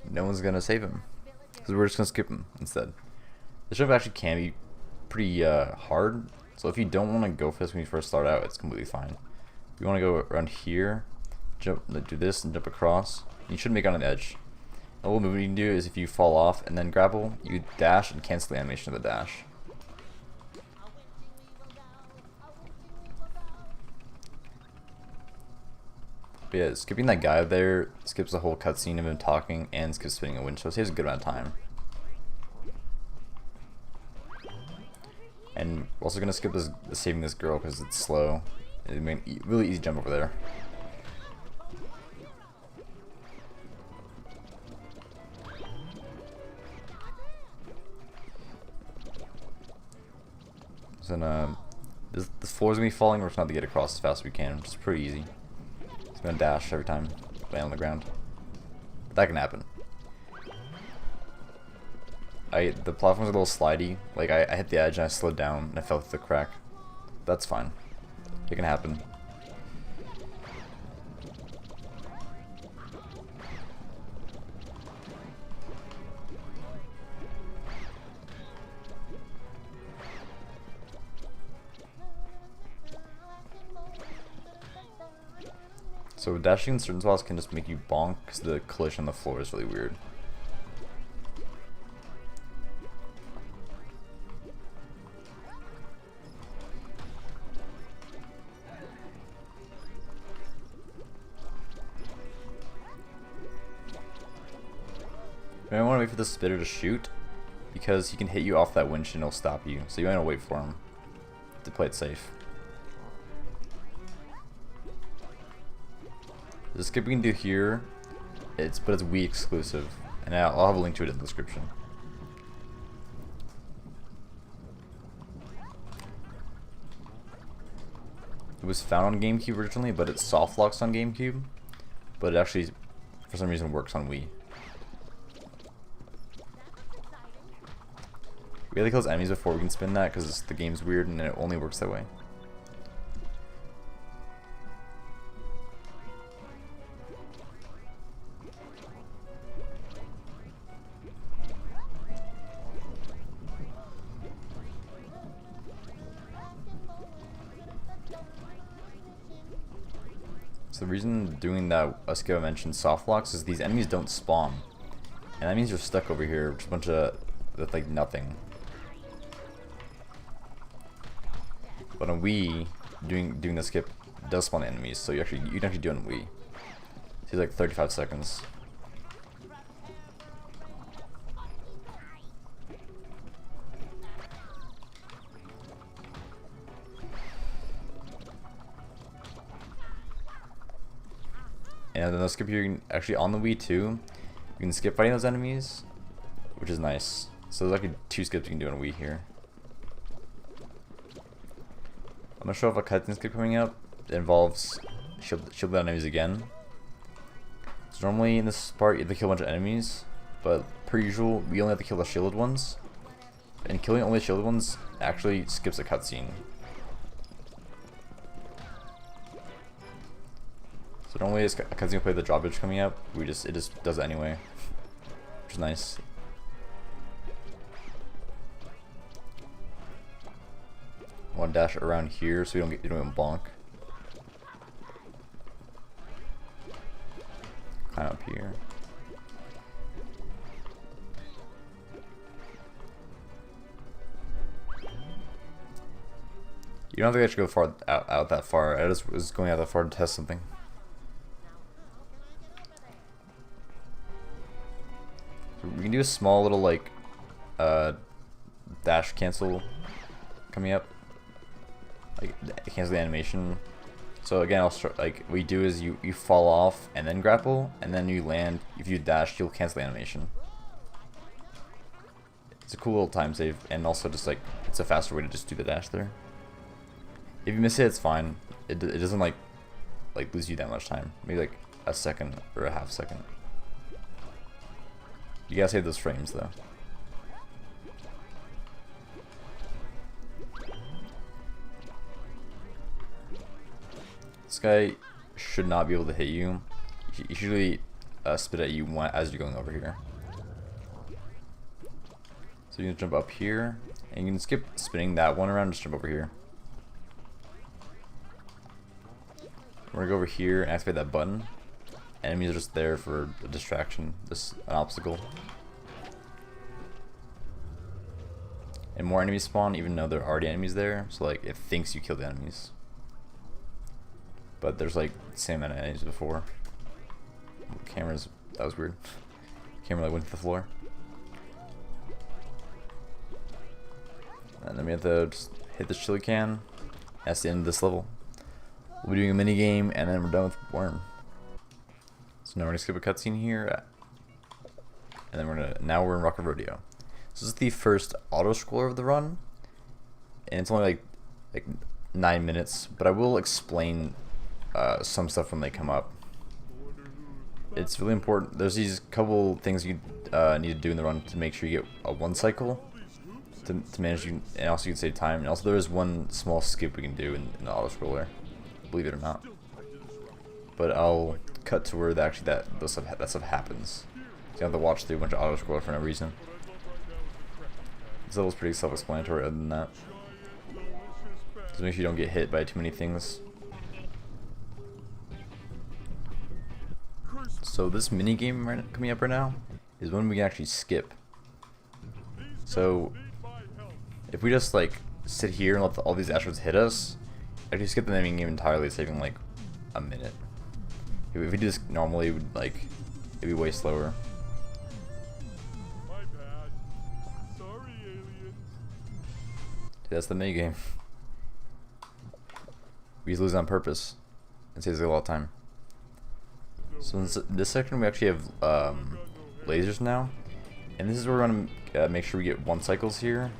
No one's gonna save him, so we're just gonna skip him instead. This jump actually can be pretty hard. So if you don't want to go for this when you first start out, it's completely fine. You want to go around here, do this, and jump across. You should make it on the edge. A little movement you can do is if you fall off and then grapple, you dash and cancel the animation of the dash. But yeah, skipping that guy there skips the whole cutscene of him talking and skips spinning a winch, so it saves a good amount of time. And we're also gonna skip saving this girl because it's slow. It's really easy jump over there. So then The floor's gonna be falling. We're just gonna have to get across as fast as we can, which is pretty easy. It's gonna dash every time, land on the ground. But that can happen. The platform's a little slidey. Like I hit the edge and I slowed down and I fell through the crack. That's fine. It can happen. So dashing in certain spots can just make you bonk because the collision on the floor is really weird. I want to wait for the spitter to shoot because he can hit you off that winch and it'll stop you. So you want to wait for him to play it safe. The skip we can do here, but it's Wii exclusive, and I'll have a link to it in the description. It was found on GameCube originally, but it soft locks on GameCube, but it actually, for some reason, works on Wii. We have to kill those enemies before we can spin that because the game's weird and it only works that way. So the reason doing that, skip I mentioned soft locks, is these enemies don't spawn. And that means you're stuck over here, which is a bunch of, that's like nothing. But on Wii, doing the skip does spawn enemies, so you can actually do it on Wii. It's like 35 seconds. And then the skip here, you can actually on the Wii too, you can skip fighting those enemies, which is nice. So there's actually 2 skips you can do on Wii here. I'm gonna show off a cutscene skip coming up. It involves shield enemies again. So normally in this part you have to kill a bunch of enemies, but per usual we only have to kill the shielded ones. And killing only the shielded ones actually skips a cutscene. So normally it's a cutscene play the drawbridge coming up. It just does it anyway, which is nice. One dash around here so you don't get bonk. Climb up here. You don't think I should go far out that far. I just was going out that far to test something. So we can do a small little like dash cancel coming up. Like cancel the animation. So again, I'll start, like what you do is you fall off and then grapple, and then you land. If you dash, you'll cancel the animation. It's a cool little time save, and also just like it's a faster way to just do the dash there. If you miss it, it's fine. It doesn't like lose you that much time. Maybe like a second or a half second. You gotta save those frames though. This guy should not be able to hit you. He usually spit at you as you're going over here. So you can jump up here, and you can skip spinning that one around, just jump over here. We're gonna go over here and activate that button. Enemies are just there for a distraction, just an obstacle. And more enemies spawn even though there are already enemies there, so like it thinks you killed the enemies. But there's like the same amount of enemies before. Cameras, that was weird. Camera like went to the floor. And then we have to just hit the chili can. That's the end of this level. We'll be doing a mini game and then we're done with Worm. So now we're gonna skip a cutscene here. And then now we're in Rocket Rodeo. So this is the first auto scroller of the run. And it's only like 9 minutes, but I will explain some stuff when they come up. It's really important. There's these couple things you need to do in the run to make sure you get a 1 cycle to manage you, and also you can save time. And also there is one small skip we can do in the auto scroller, believe it or not. But I'll cut to where that stuff happens. So you have to watch through a bunch of auto scroller for no reason. This level's pretty self-explanatory other than that. Just make sure you don't get hit by too many things. So this mini game coming up right now is when we can actually skip. So if we just like sit here and let all these asteroids hit us, actually skip the mini game entirely, saving like a minute. If we do this normally, it'd be way slower. My bad. Sorry, aliens. That's the mini game. We just lose on purpose. It saves a lot of time. So in this section we actually have lasers now, and this is where we're gonna make sure we get 1 cycles here.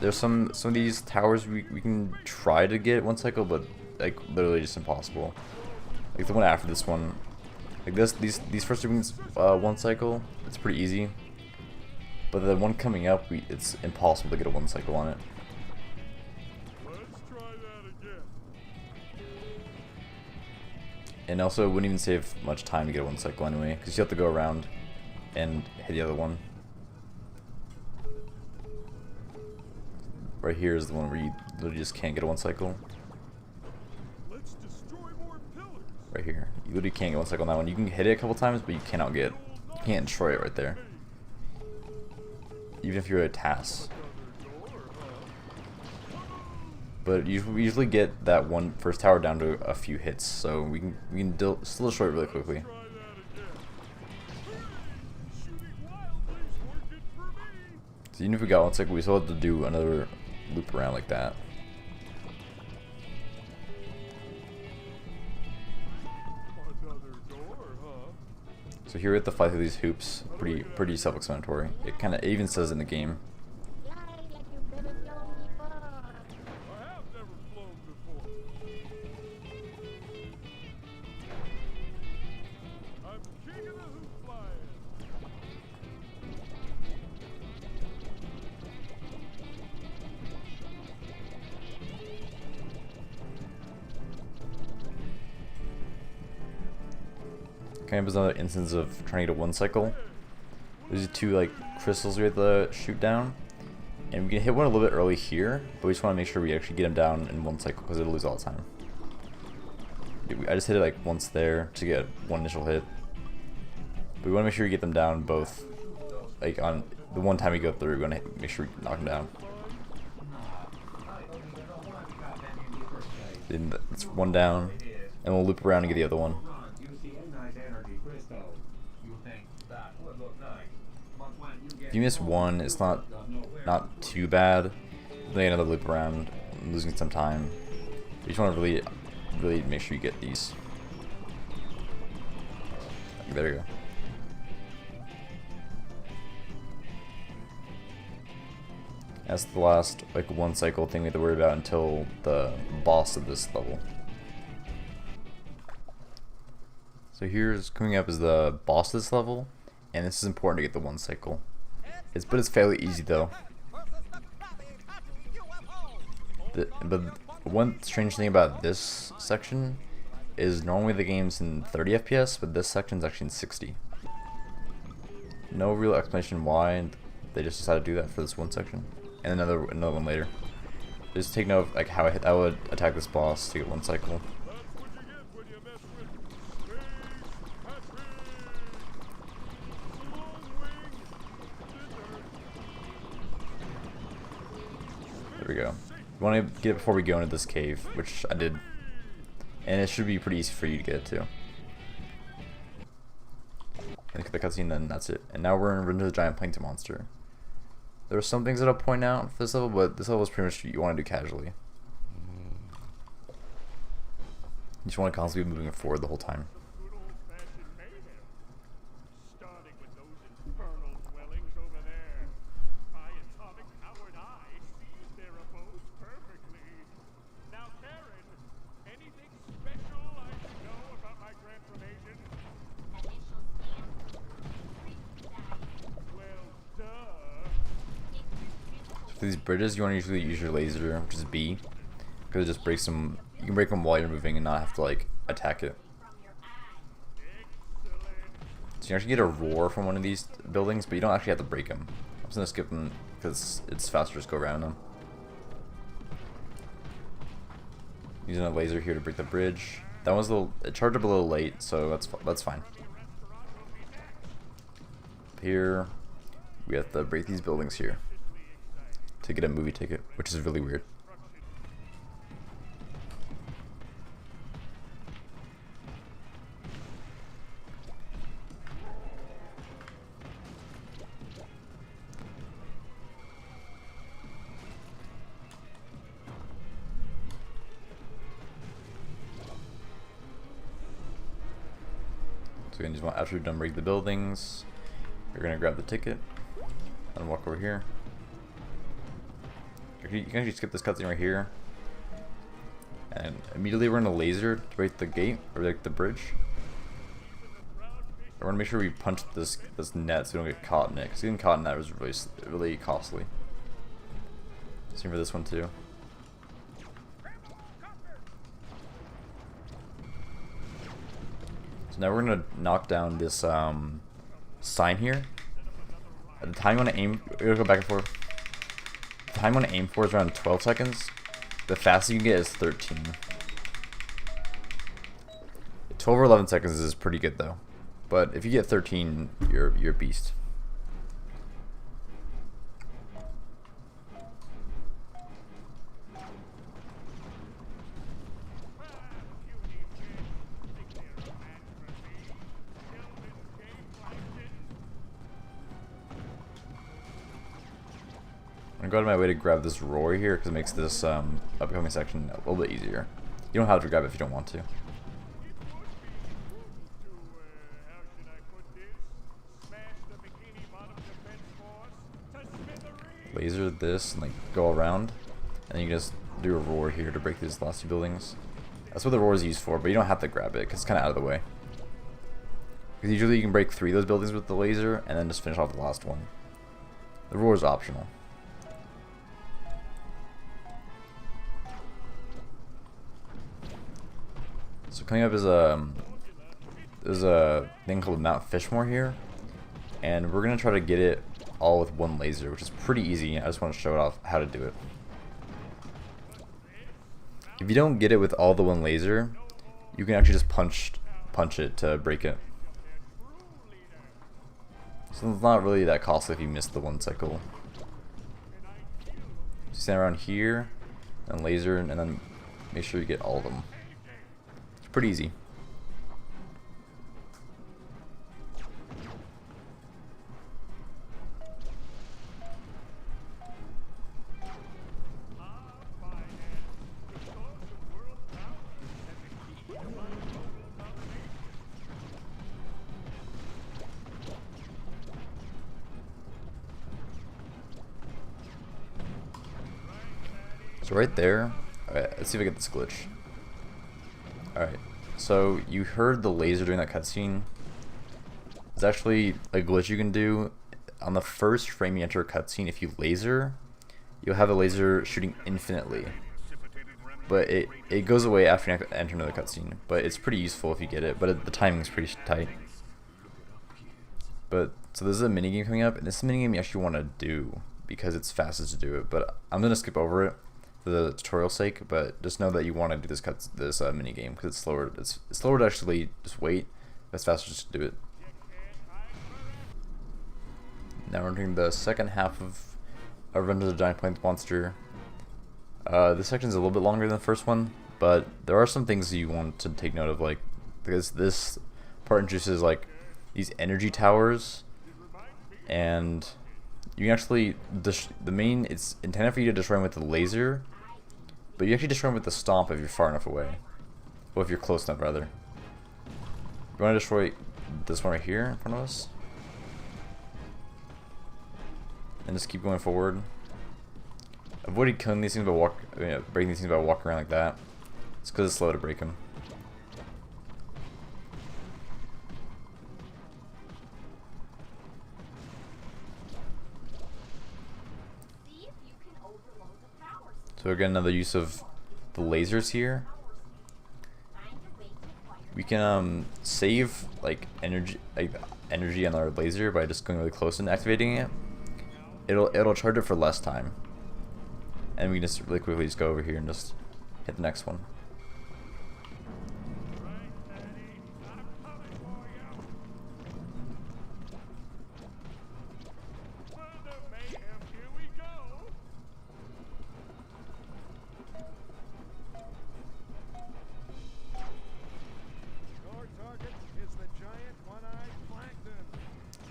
There's some of these towers we can try to get 1 cycle, but like literally just impossible. Like the one after this one, like these first 2 ones 1 cycle, it's pretty easy. But the one coming up, it's impossible to get a 1 cycle on it. Let's try that again. And also, it wouldn't even save much time to get a 1 cycle anyway, because you have to go around and hit the other one. Right here is the one where you literally just can't get a 1 cycle. Let's destroy more pillars. Right here, you literally can't get 1 cycle on that one. You can hit it a couple times, but you you can't destroy it right there. Even if you're at TAS. But we usually get that first tower down to a few hits, so we can still destroy it really quickly. Try that again. Shooting wildly's working for me. So even if we got 1 cycle, we still have to do another loop around like that. Another door, huh? So here we have to fight through these hoops. Pretty self-explanatory. It even says in the game. I have never flown before. I'm king of the hoop flying. Kind of is another instance of trying to get a 1 cycle. There's 2 like crystals we have to shoot down, and we can hit one a little bit early here, but we just want to make sure we actually get them down in 1 cycle because it'll lose all the time. I just hit it like once there to get 1 initial hit, but we want to make sure we get them down both. Like on the one time we go through, we're going to make sure we knock them down. Then that's 1 down, and we'll loop around and get the other one. If you miss 1, it's not too bad. Then another loop around, losing some time. You just want to really make sure you get these. There you go. That's the last like 1 cycle thing we have to worry about until the boss of this level. So here's coming up is the boss of this level, and this is important to get the 1 cycle. But it's fairly easy though. But one strange thing about this section is normally the game's in 30 FPS, but this section's actually in 60. No real explanation why they just decided to do that for this 1 section, and another one later. Just take note of like how I would attack this boss to get 1 cycle. There we go. You want to get it before we go into this cave, which I did. And it should be pretty easy for you to get it too. Look at the cutscene, then that's it. And now we're into the giant Plankton monster. There are some things that I'll point out for this level, but this level is pretty much you want to do casually. You just want to constantly be moving forward the whole time. Good old-fashioned mayhem. Starting with those infernal dwellings over there. My atomic-powered eye sees their abodes So these bridges, you want to usually use your laser, which is B, because it just breaks them. You can break them while you're moving and not have to like attack it. So you actually get a roar from one of these buildings, but you don't actually have to break them. I'm just gonna skip them because it's faster to just go around them. Using a laser here to break the bridge. That was it charged up a little late, so that's fine. Here, we have to break these buildings here to get a movie ticket, which is really weird. So again, just want after you're done breaking the buildings, you're gonna grab the ticket and walk over here. You can actually skip this cutscene right here, and immediately we're gonna laser to break the gate or like the bridge. I want to make sure we punch this net so we don't get caught in it, because getting caught in that was really costly. Same for this one too. So now we're gonna knock down this sign here. At the time you want to aim, we're gonna go back and forth. The time you want to aim for is around 12 seconds. The fastest you can get is 13. 12 or 11 seconds is pretty good though. But if you get 13, you're a beast. I'm going out of my way to grab this roar here because it makes this upcoming section a little bit easier. You don't have to grab it if you don't want to. Laser this and like go around, and then you can just do a roar here to break these last two buildings. That's what the roar is used for, but you don't have to grab it because it's kind of out of the way. Because usually you can break 3 of those buildings with the laser and then just finish off the last one. The roar is optional. So coming up is there's a thing called Mount Fishmore here, and we're gonna try to get it all with one laser, which is pretty easy. I just want to show it off how to do it. If you don't get it with all the one laser, you can actually just punch it to break it. So it's not really that costly if you miss the one cycle. Just stand around here and laser, and then make sure you get all of them. It's pretty easy. So right there, alright, let's see if I get this glitch. Alright, so you heard the laser during that cutscene. There's actually a glitch you can do. On the first frame you enter a cutscene, if you laser, you'll have a laser shooting infinitely. But it goes away after you enter another cutscene. But it's pretty useful if you get it, but the timing's pretty tight. But, so there's a minigame coming up, and this minigame you actually want to do, because it's fastest to do it. But I'm going to skip over it for the tutorial sake, but just know that you want to do this mini game because it's slower. It's slower to actually just wait. It's faster just to do it. Now we're entering the second half of Run to the Giant Plankton Monster. This section is a little bit longer than the first one, but there are some things you want to take note of, like because this part introduces like these energy towers, and you can actually it's intended for you to destroy them with the laser. But you actually destroy them with the stomp if you're far enough away. Well, if you're close enough, rather. You want to destroy this one right here in front of us. And just keep going forward. Avoid killing these things by breaking these things by walking around like that. It's because it's slow to break them. See if you can So again, another use of the lasers here. We can save like energy on our laser by just going really close and activating it. It'll charge it for less time, and we can just really quickly just go over here and just hit the next one.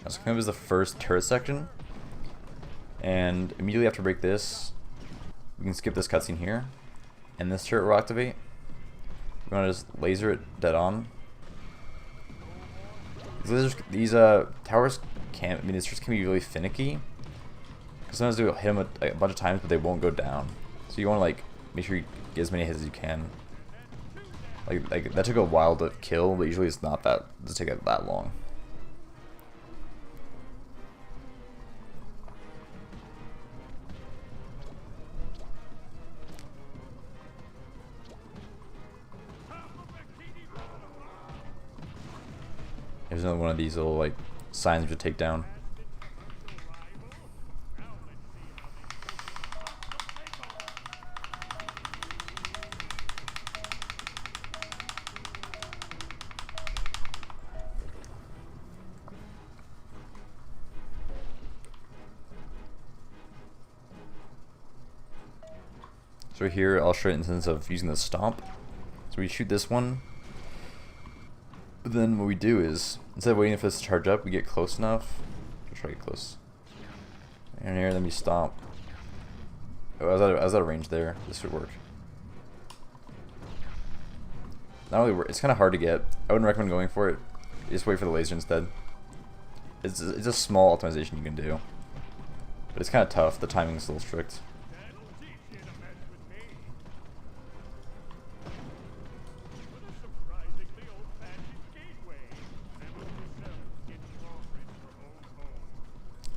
So kind of is the first turret section, and immediately after break this, we can skip this cutscene here, and this turret will activate. We're gonna just laser it dead on. These towers can't. I mean, these turrets can be really finicky, because sometimes you'll hit them a bunch of times, but they won't go down. So you want to like make sure you get as many hits as you can. Like that took a while to kill, but usually it's not that. It doesn't take that long. There's another one of these little like signs to take down. So here I'll show you an instance of using the stomp. So we shoot this one. But then what we do is, instead of waiting for this to charge up, we get close enough. I'll try to get close. And here, then we stomp. Oh, I was out of range there. This should work. Not really work. It's kind of hard to get. I wouldn't recommend going for it. Just wait for the laser instead. It's a small optimization you can do. But it's kind of tough. The timing's a little strict.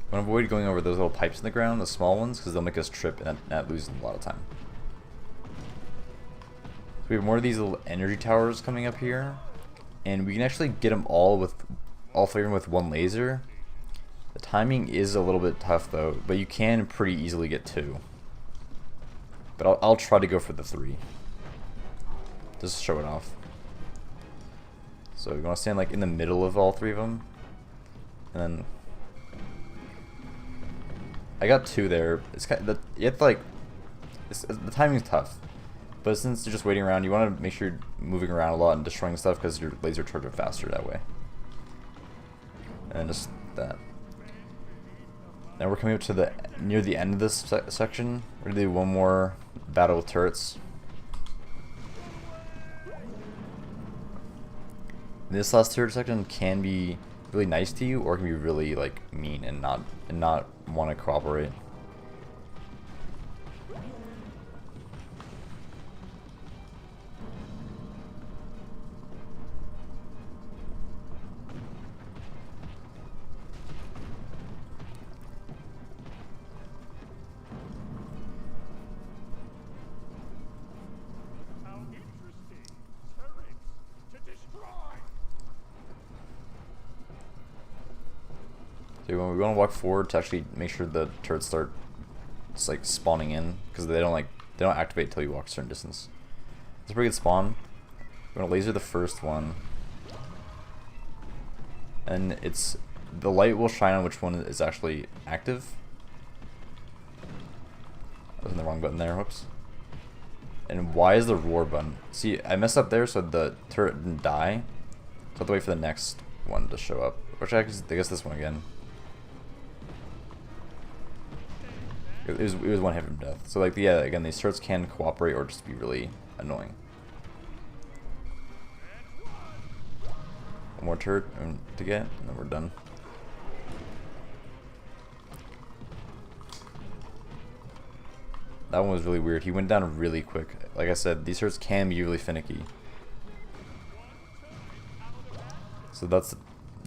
I want to avoid going over those little pipes in the ground, the small ones, because they'll make us trip and that loses a lot of time. So we have more of these little energy towers coming up here, and we can actually get them all three of them with one laser. The timing is a little bit tough though, but you can pretty easily get two. But I'll try to go for the three, just to show it off. So you want to stand like in the middle of all three of them, and then. I got two there. It's kind of, you have to like, the timing's tough, but since you're just waiting around, you want to make sure you're moving around a lot and destroying stuff because your laser charges faster that way. And just that. Now we're coming up to near the end of this section. We're gonna do one more battle with turrets. This last turret section can be really nice to you, or it can be really like mean and not want to cooperate. How interesting. Turrets to destroy. So when we want to walk forward to actually make sure the turrets start just like spawning in, because they don't activate until you walk a certain distance. It's a pretty good spawn. We're gonna laser the first one, and the light will shine on which one is actually active. I was in the wrong button there. Whoops. And why is the roar button? See, I messed up there, so the turret didn't die. So I have to wait for the next one to show up, which I guess this one again. It was one hit from death. So like, yeah, again, these turrets can cooperate or just be really annoying. One more turret to get, and then we're done. That one was really weird. He went down really quick. Like I said, these turrets can be really finicky. So that's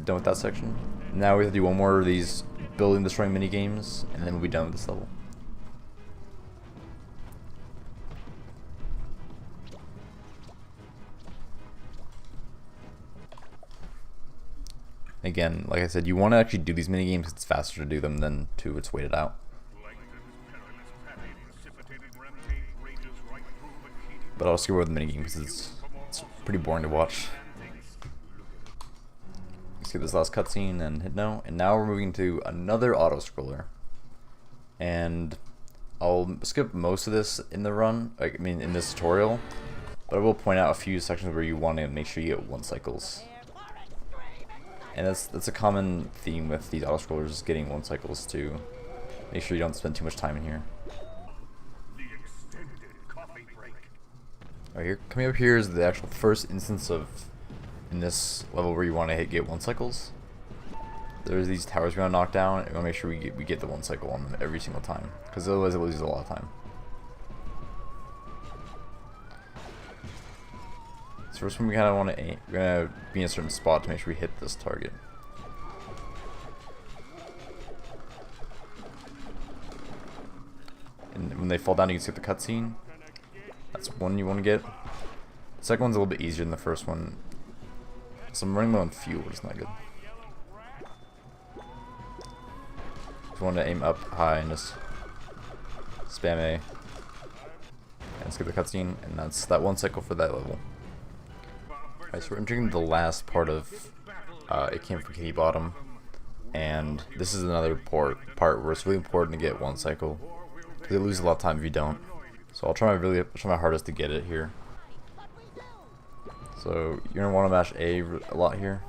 done with that section. Now we have to do one more of these building destroying mini games, and then we'll be done with this level. Again, like I said, you want to actually do these mini games. It's faster to do them than to it's waited out. But I'll skip over the mini game because it's pretty boring to watch. Skip this last cutscene and hit no. And now we're moving to another auto scroller. And I'll skip most of this in the run, in this tutorial. But I will point out a few sections where you want to make sure you get 1 cycles. And that's a common theme with these auto scrollers, getting 1 cycles to make sure you don't spend too much time in here. Right here, coming up here is the actual first instance of in this level where you want to get 1 cycles. There's these towers we want to knock down, and we want to make sure we get the 1 cycle on them every single time, because otherwise it loses a lot of time. So first one we kind of want to aim. We're gonna be in a certain spot to make sure we hit this target. And when they fall down, you can skip the cutscene. That's one you want to get. The second one's a little bit easier than the first one. So I'm running low on fuel, which is not good. If you want to aim up high and just spam A and skip the cutscene, and that's that 1 cycle for that level. Alright, so we're entering the last part of It Came from Kitty Bottom, and this is another part where it's really important to get 1 cycle, because you lose a lot of time if you don't. So I'll try my hardest to get it here. So you're gonna want to mash A a lot here.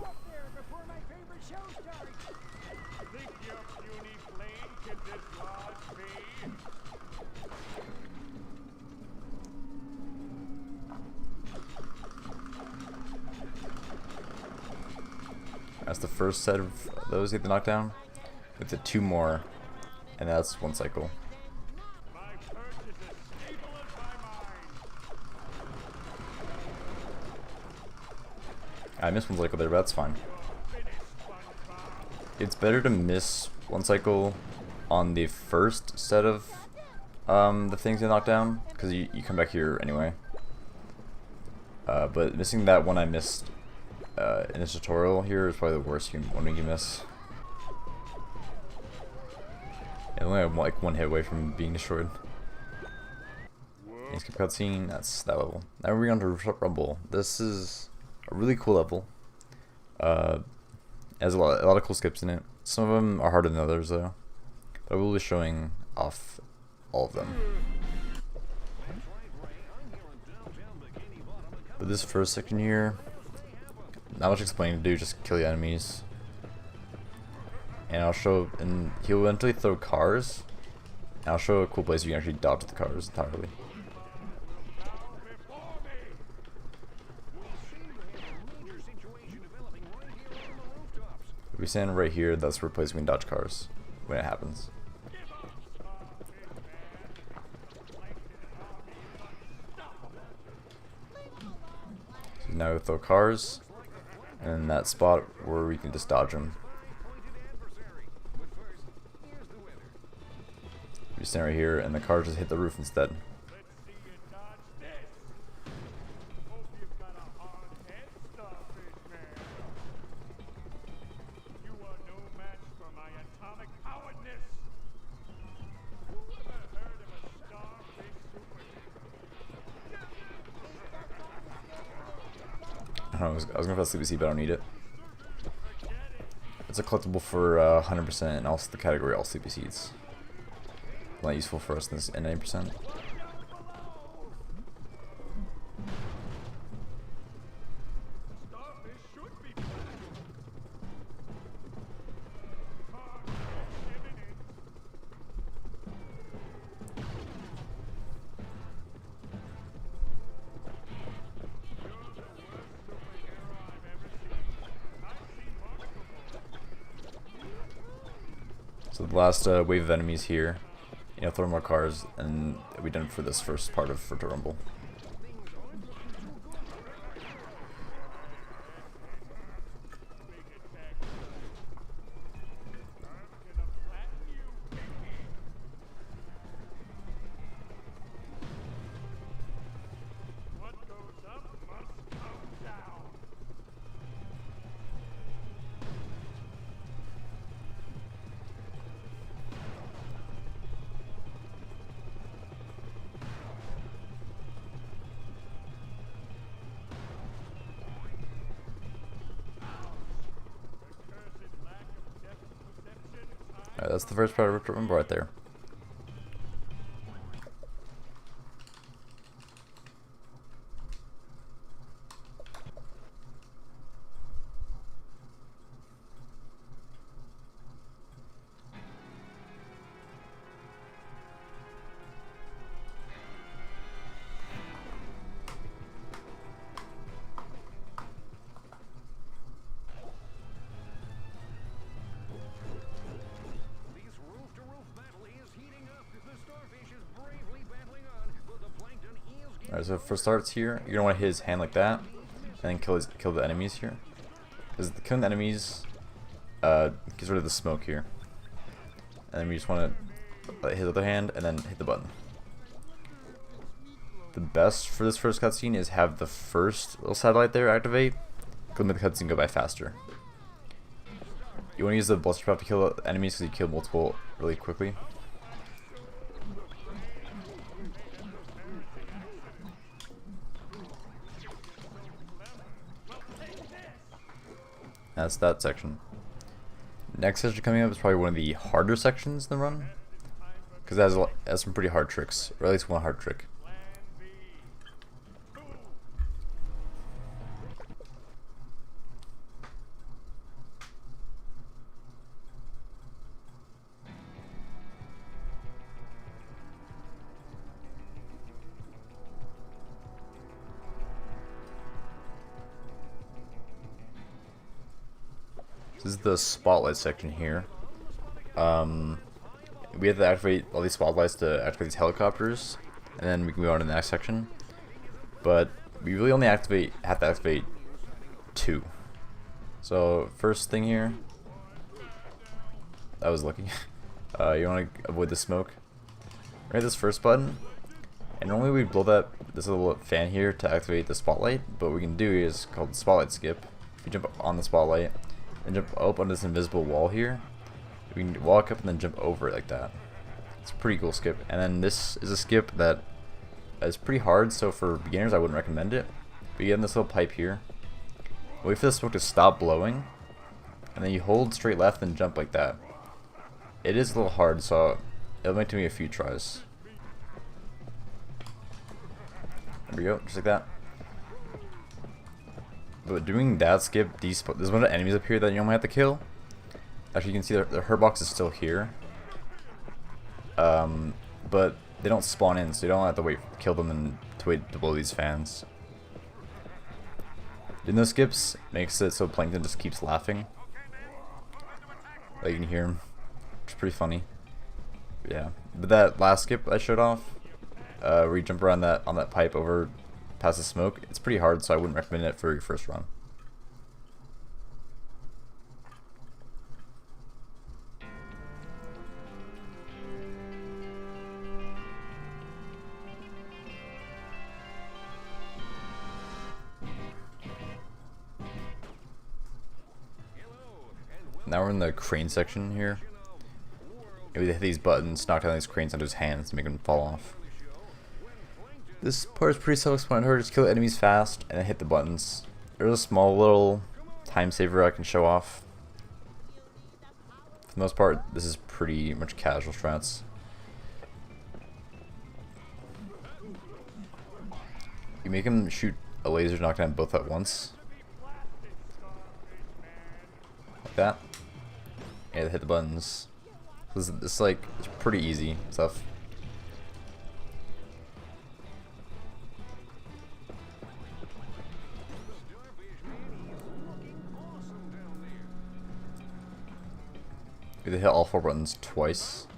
That's the first set of those you have to knock down. It's 2 more, and that's 1 cycle. I missed 1 cycle there, but that's fine. It's better to miss 1 cycle on the first set of the things you knock down, because you come back here anyway. But missing that one I missed in this tutorial here is probably the worst one you miss. I only have like 1 hit away from being destroyed. Skip cutscene, that's that level. Now we're on to Rooftop Rumble. This is a really cool level. Has a lot of cool skips in it. Some of them are harder than others though. But I will be showing off all of them. But this first section here, not much explaining to do, just kill the enemies. And I'll show, and he'll eventually throw cars. And I'll show a cool place you can actually dodge the cars entirely. If we stand right here, that's the place we can dodge cars when it happens. So now we throw cars, and that spot where we can just dodge them. We stand right here, and the cars just hit the roof instead. I was gonna put sleepy seed, but I don't need it. It's a collectible for 100%, and also the category all sleepy seeds. Not useful for us in this at 9%. So the last wave of enemies here, throw more cars, and we're done for this first part of the Rumble. That's the first part to remember right there. This roof-to-roof battle is heating up. The starfish is bravely battling on, but the plankton is getting... Alright, so for starts here, you're gonna want to hit his hand like that, and then kill the enemies here. Because killing the enemies gets rid of the smoke here. And then we just want to hit the other hand and then hit the button. The best for this first cutscene is have the first little satellite there activate. Could make the cutscene go by faster. You want to use the Buster Trap to kill the enemies because you kill multiple really quickly. That's that section. Next section coming up is probably one of the harder sections in the run, because it has some pretty hard tricks, or at least one hard trick. This is the spotlight section here. We have to activate all these spotlights to activate these helicopters, and then we can move on to the next section. But we really only have to activate 2. So first thing here, I was lucky. You want to avoid the smoke. Hit this first button, and normally we blow this little fan here to activate the spotlight. But what we can do is called spotlight skip. If you jump on the spotlight and jump up on this invisible wall here, we can walk up and then jump over it like that. It's a pretty cool skip. And then this is a skip that is pretty hard, so for beginners I wouldn't recommend it. But you have this little pipe here. Wait for the smoke to stop blowing, and then you hold straight left and jump like that. It is a little hard, so it'll make me a few tries. There we go, just like that. But doing that skip, there's a bunch of enemies up here that you normally have to kill. Actually, you can see the hurt box is still here. But they don't spawn in, so you don't have to kill them and wait to blow these fans. Doing those skips makes it so Plankton just keeps laughing. Like you can hear him. It's pretty funny. Yeah. But that last skip I showed off, where you jump around on that pipe over past the smoke, it's pretty hard, so I wouldn't recommend it for your first run. Now we're in the crane section here. We hit these buttons, knock down these cranes onto his hands to make them fall off. This part is pretty self-explanatory. Just kill the enemies fast and then hit the buttons. There's a small little time saver I can show off. For the most part, this is pretty much casual strats. You make him shoot a laser to knock down both at once. Like that. And hit the buttons. This is like, it's pretty easy stuff. We hit all 4 buttons twice.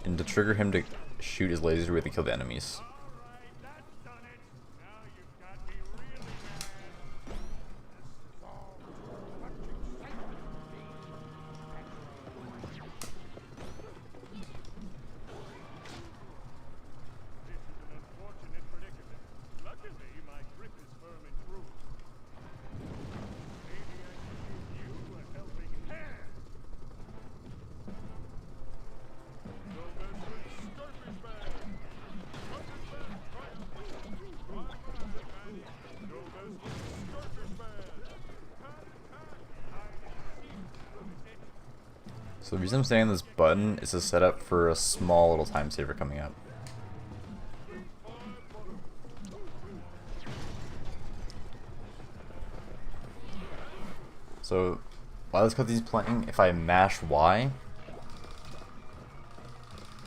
And to trigger him to shoot his laser, we have to kill the enemies. So the reason I'm staying on this button is to set up for a small little time saver coming up. So while this cutscene's playing, if I mash Y,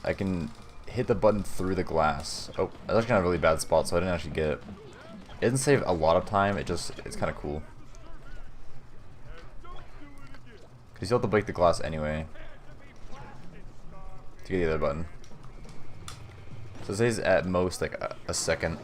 I can hit the button through the glass. Oh, that's actually kind of a really bad spot, so I didn't actually get it. It doesn't save a lot of time, it's kind of cool. Because you still have to break the glass anyway to get the other button. So it saves at most like a second.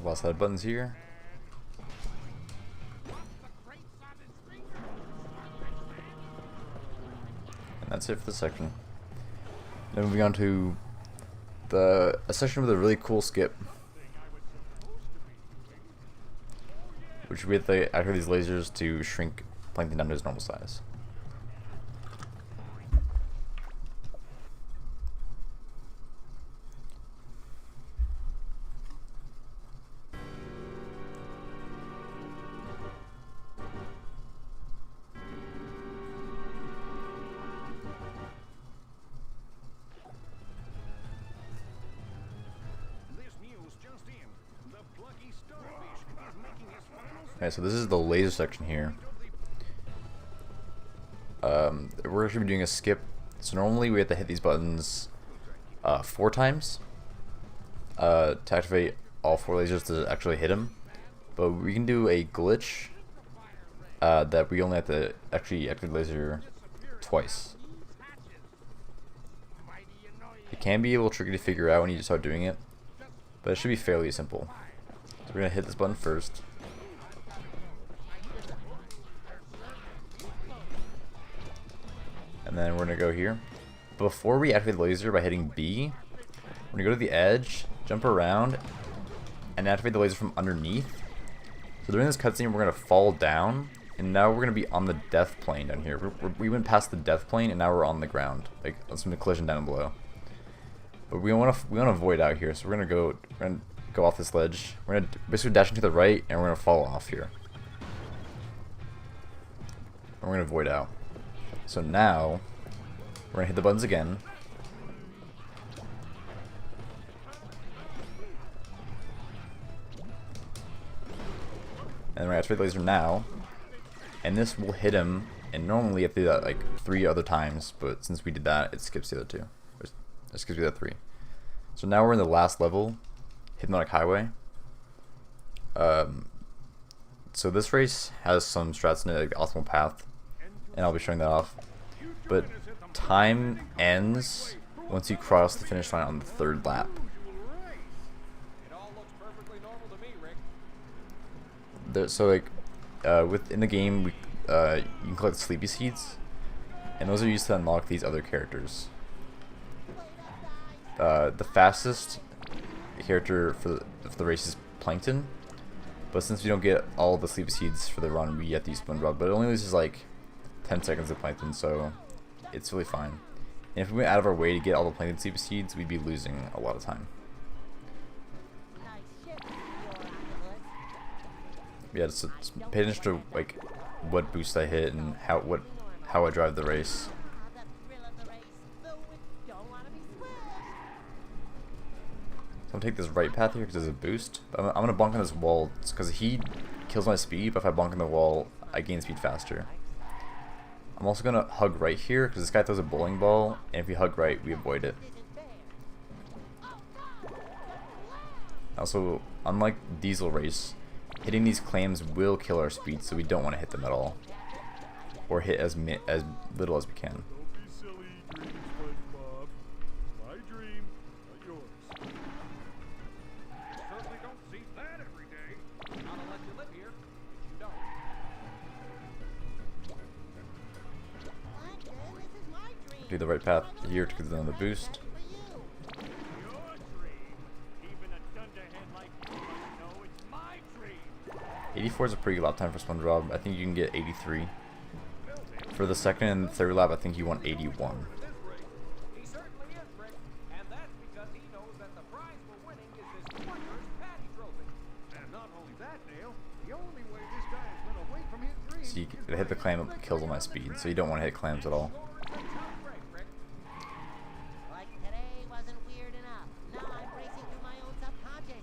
Last set of buttons here. And that's it for the section. Then moving on to a section with a really cool skip, which we have to activate these lasers to shrink Plankton down to his normal size. Okay, so this is the laser section here. We're actually doing a skip. So normally we have to hit these buttons 4 times to activate all 4 lasers to actually hit them. But we can do a glitch that we only have to actually activate the laser twice. It can be a little tricky to figure out when you start doing it, but it should be fairly simple. So we're gonna hit this button first. And then we're gonna go here. Before we activate the laser by hitting B, we're gonna go to the edge, jump around, and activate the laser from underneath. So during this cutscene, we're gonna fall down, and now we're gonna be on the death plane down here. We went past the death plane, and now we're on the ground, like on some collision down below. But we want to avoid out here, so we're gonna go off this ledge. We're gonna basically dash into the right, and we're gonna fall off here. And we're gonna avoid out. So now, we're going to hit the buttons again. And we're going to activate the laser now. And this will hit him, and normally you have to do that like 3 other times, but since we did that, it skips the other 2. It skips the other 3. So now we're in the last level, Hypnotic Highway. So this race has some strats in it, like the optimal path, and I'll be showing that off. But time ends once you cross the finish line on the 3rd lap. So like within the game, you can collect sleepy seeds, and those are used to unlock these other characters. The fastest character for the race is Plankton, but since we don't get all the sleepy seeds for the run, we have to use SpongeBob. But it only loses like 10 seconds of Plankton, so it's really fine. And if we went out of our way to get all the Plankton sleepy seeds, we'd be losing a lot of time. Yeah, just pay attention to like what boost I hit and how I drive the race. So I'm gonna take this right path here because there's a boost. I'm gonna bonk on this wall because he kills my speed, but if I bonk on the wall, I gain speed faster. I'm also gonna hug right here because this guy throws a bowling ball, and if we hug right, we avoid it. Also, unlike Diesel Race, hitting these clams will kill our speed, so we don't want to hit them at all, or hit as little as we can. Don't be silly, dream SpongeBob. My dream, not yours. Certainly don't see that every day. Not unless you live here. You don't. Do the right path here to get another boost. Your dream. Even a dunderhead like you must know it's my dream. 84 is a pretty good lap time for SpongeBob. I think you can get 83. For the second and third lap, I think you want 81. He certainly is, Rick, and that's because he knows that the prize for winning is this wondrous Patty trophy. And not only that, Dale, the only way this guy has been away from his dreams. So you hit the clam, it kills all my speed, so you don't want to hit clams at all. Like today wasn't weird enough. Now I'm racing through my own subconscious.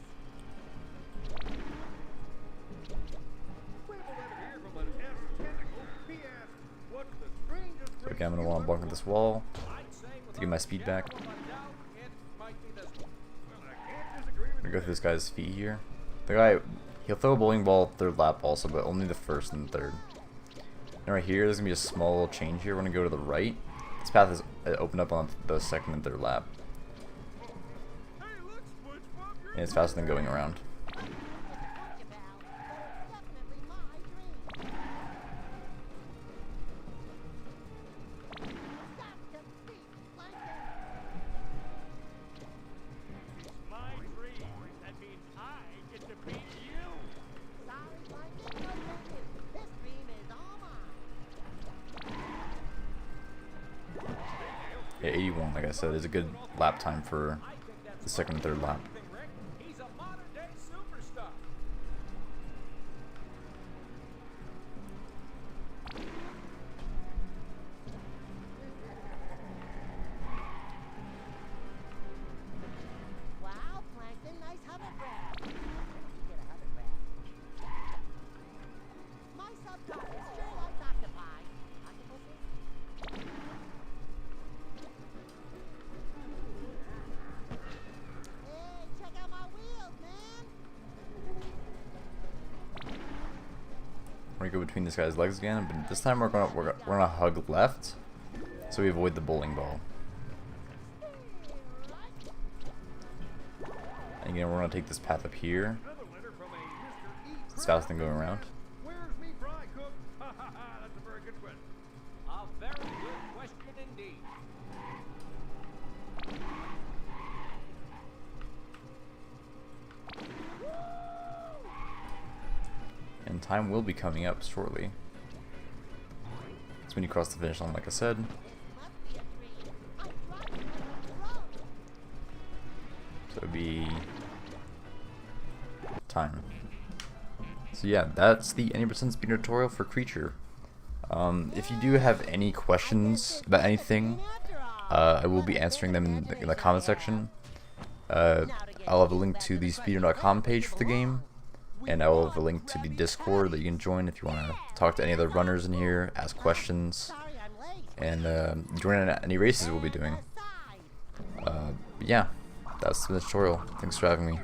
Okay, I'm gonna want to bunker this wall to get my speed back. I'm gonna go through this guy's feet here. The guy, he'll throw a bowling ball third lap also, but only the first and third. And right here, there's gonna be a small little change here. We're gonna go to the right. This path is opened up on the second and third lap, and it's faster than going around. Definitely my dream. Stop the beat, Plankton. My dream. That means I get to beat you. Sorry, Plankton, no thank you. This dream is all mine. Yeah, 81, like I said, is a good lap time for the second and third lap. He's a modern day superstar. Wow, Plankton, nice hovercraft. You get a hovercraft. My subconscious sure likes octopi. Octopuses? Hey, check out my wheels, man. We're gonna go between this guy's legs again, but this time we're gonna hug left, so we avoid the bowling ball. And again, we're gonna take this path up here. Another letter from a Mr. E. It's faster than going around. Where's me fry cook? Ha ha ha, that's a very good question. A very good question indeed. And time will be coming up shortly. It's when you cross the finish line, like I said. Must be a dream. I'm driving on the road. So it would be time. So yeah, that's the any percent speed tutorial for Creature. If you do have any questions about anything, I will be answering them in the comment section. I'll have a link to the Speedrun.com page for the game, and I will have a link to the Discord that you can join if you want to talk to any other runners in here, ask questions, Sorry I'm late. and join in any races we'll be doing. Aside. But yeah, that's the tutorial. Thanks for having me.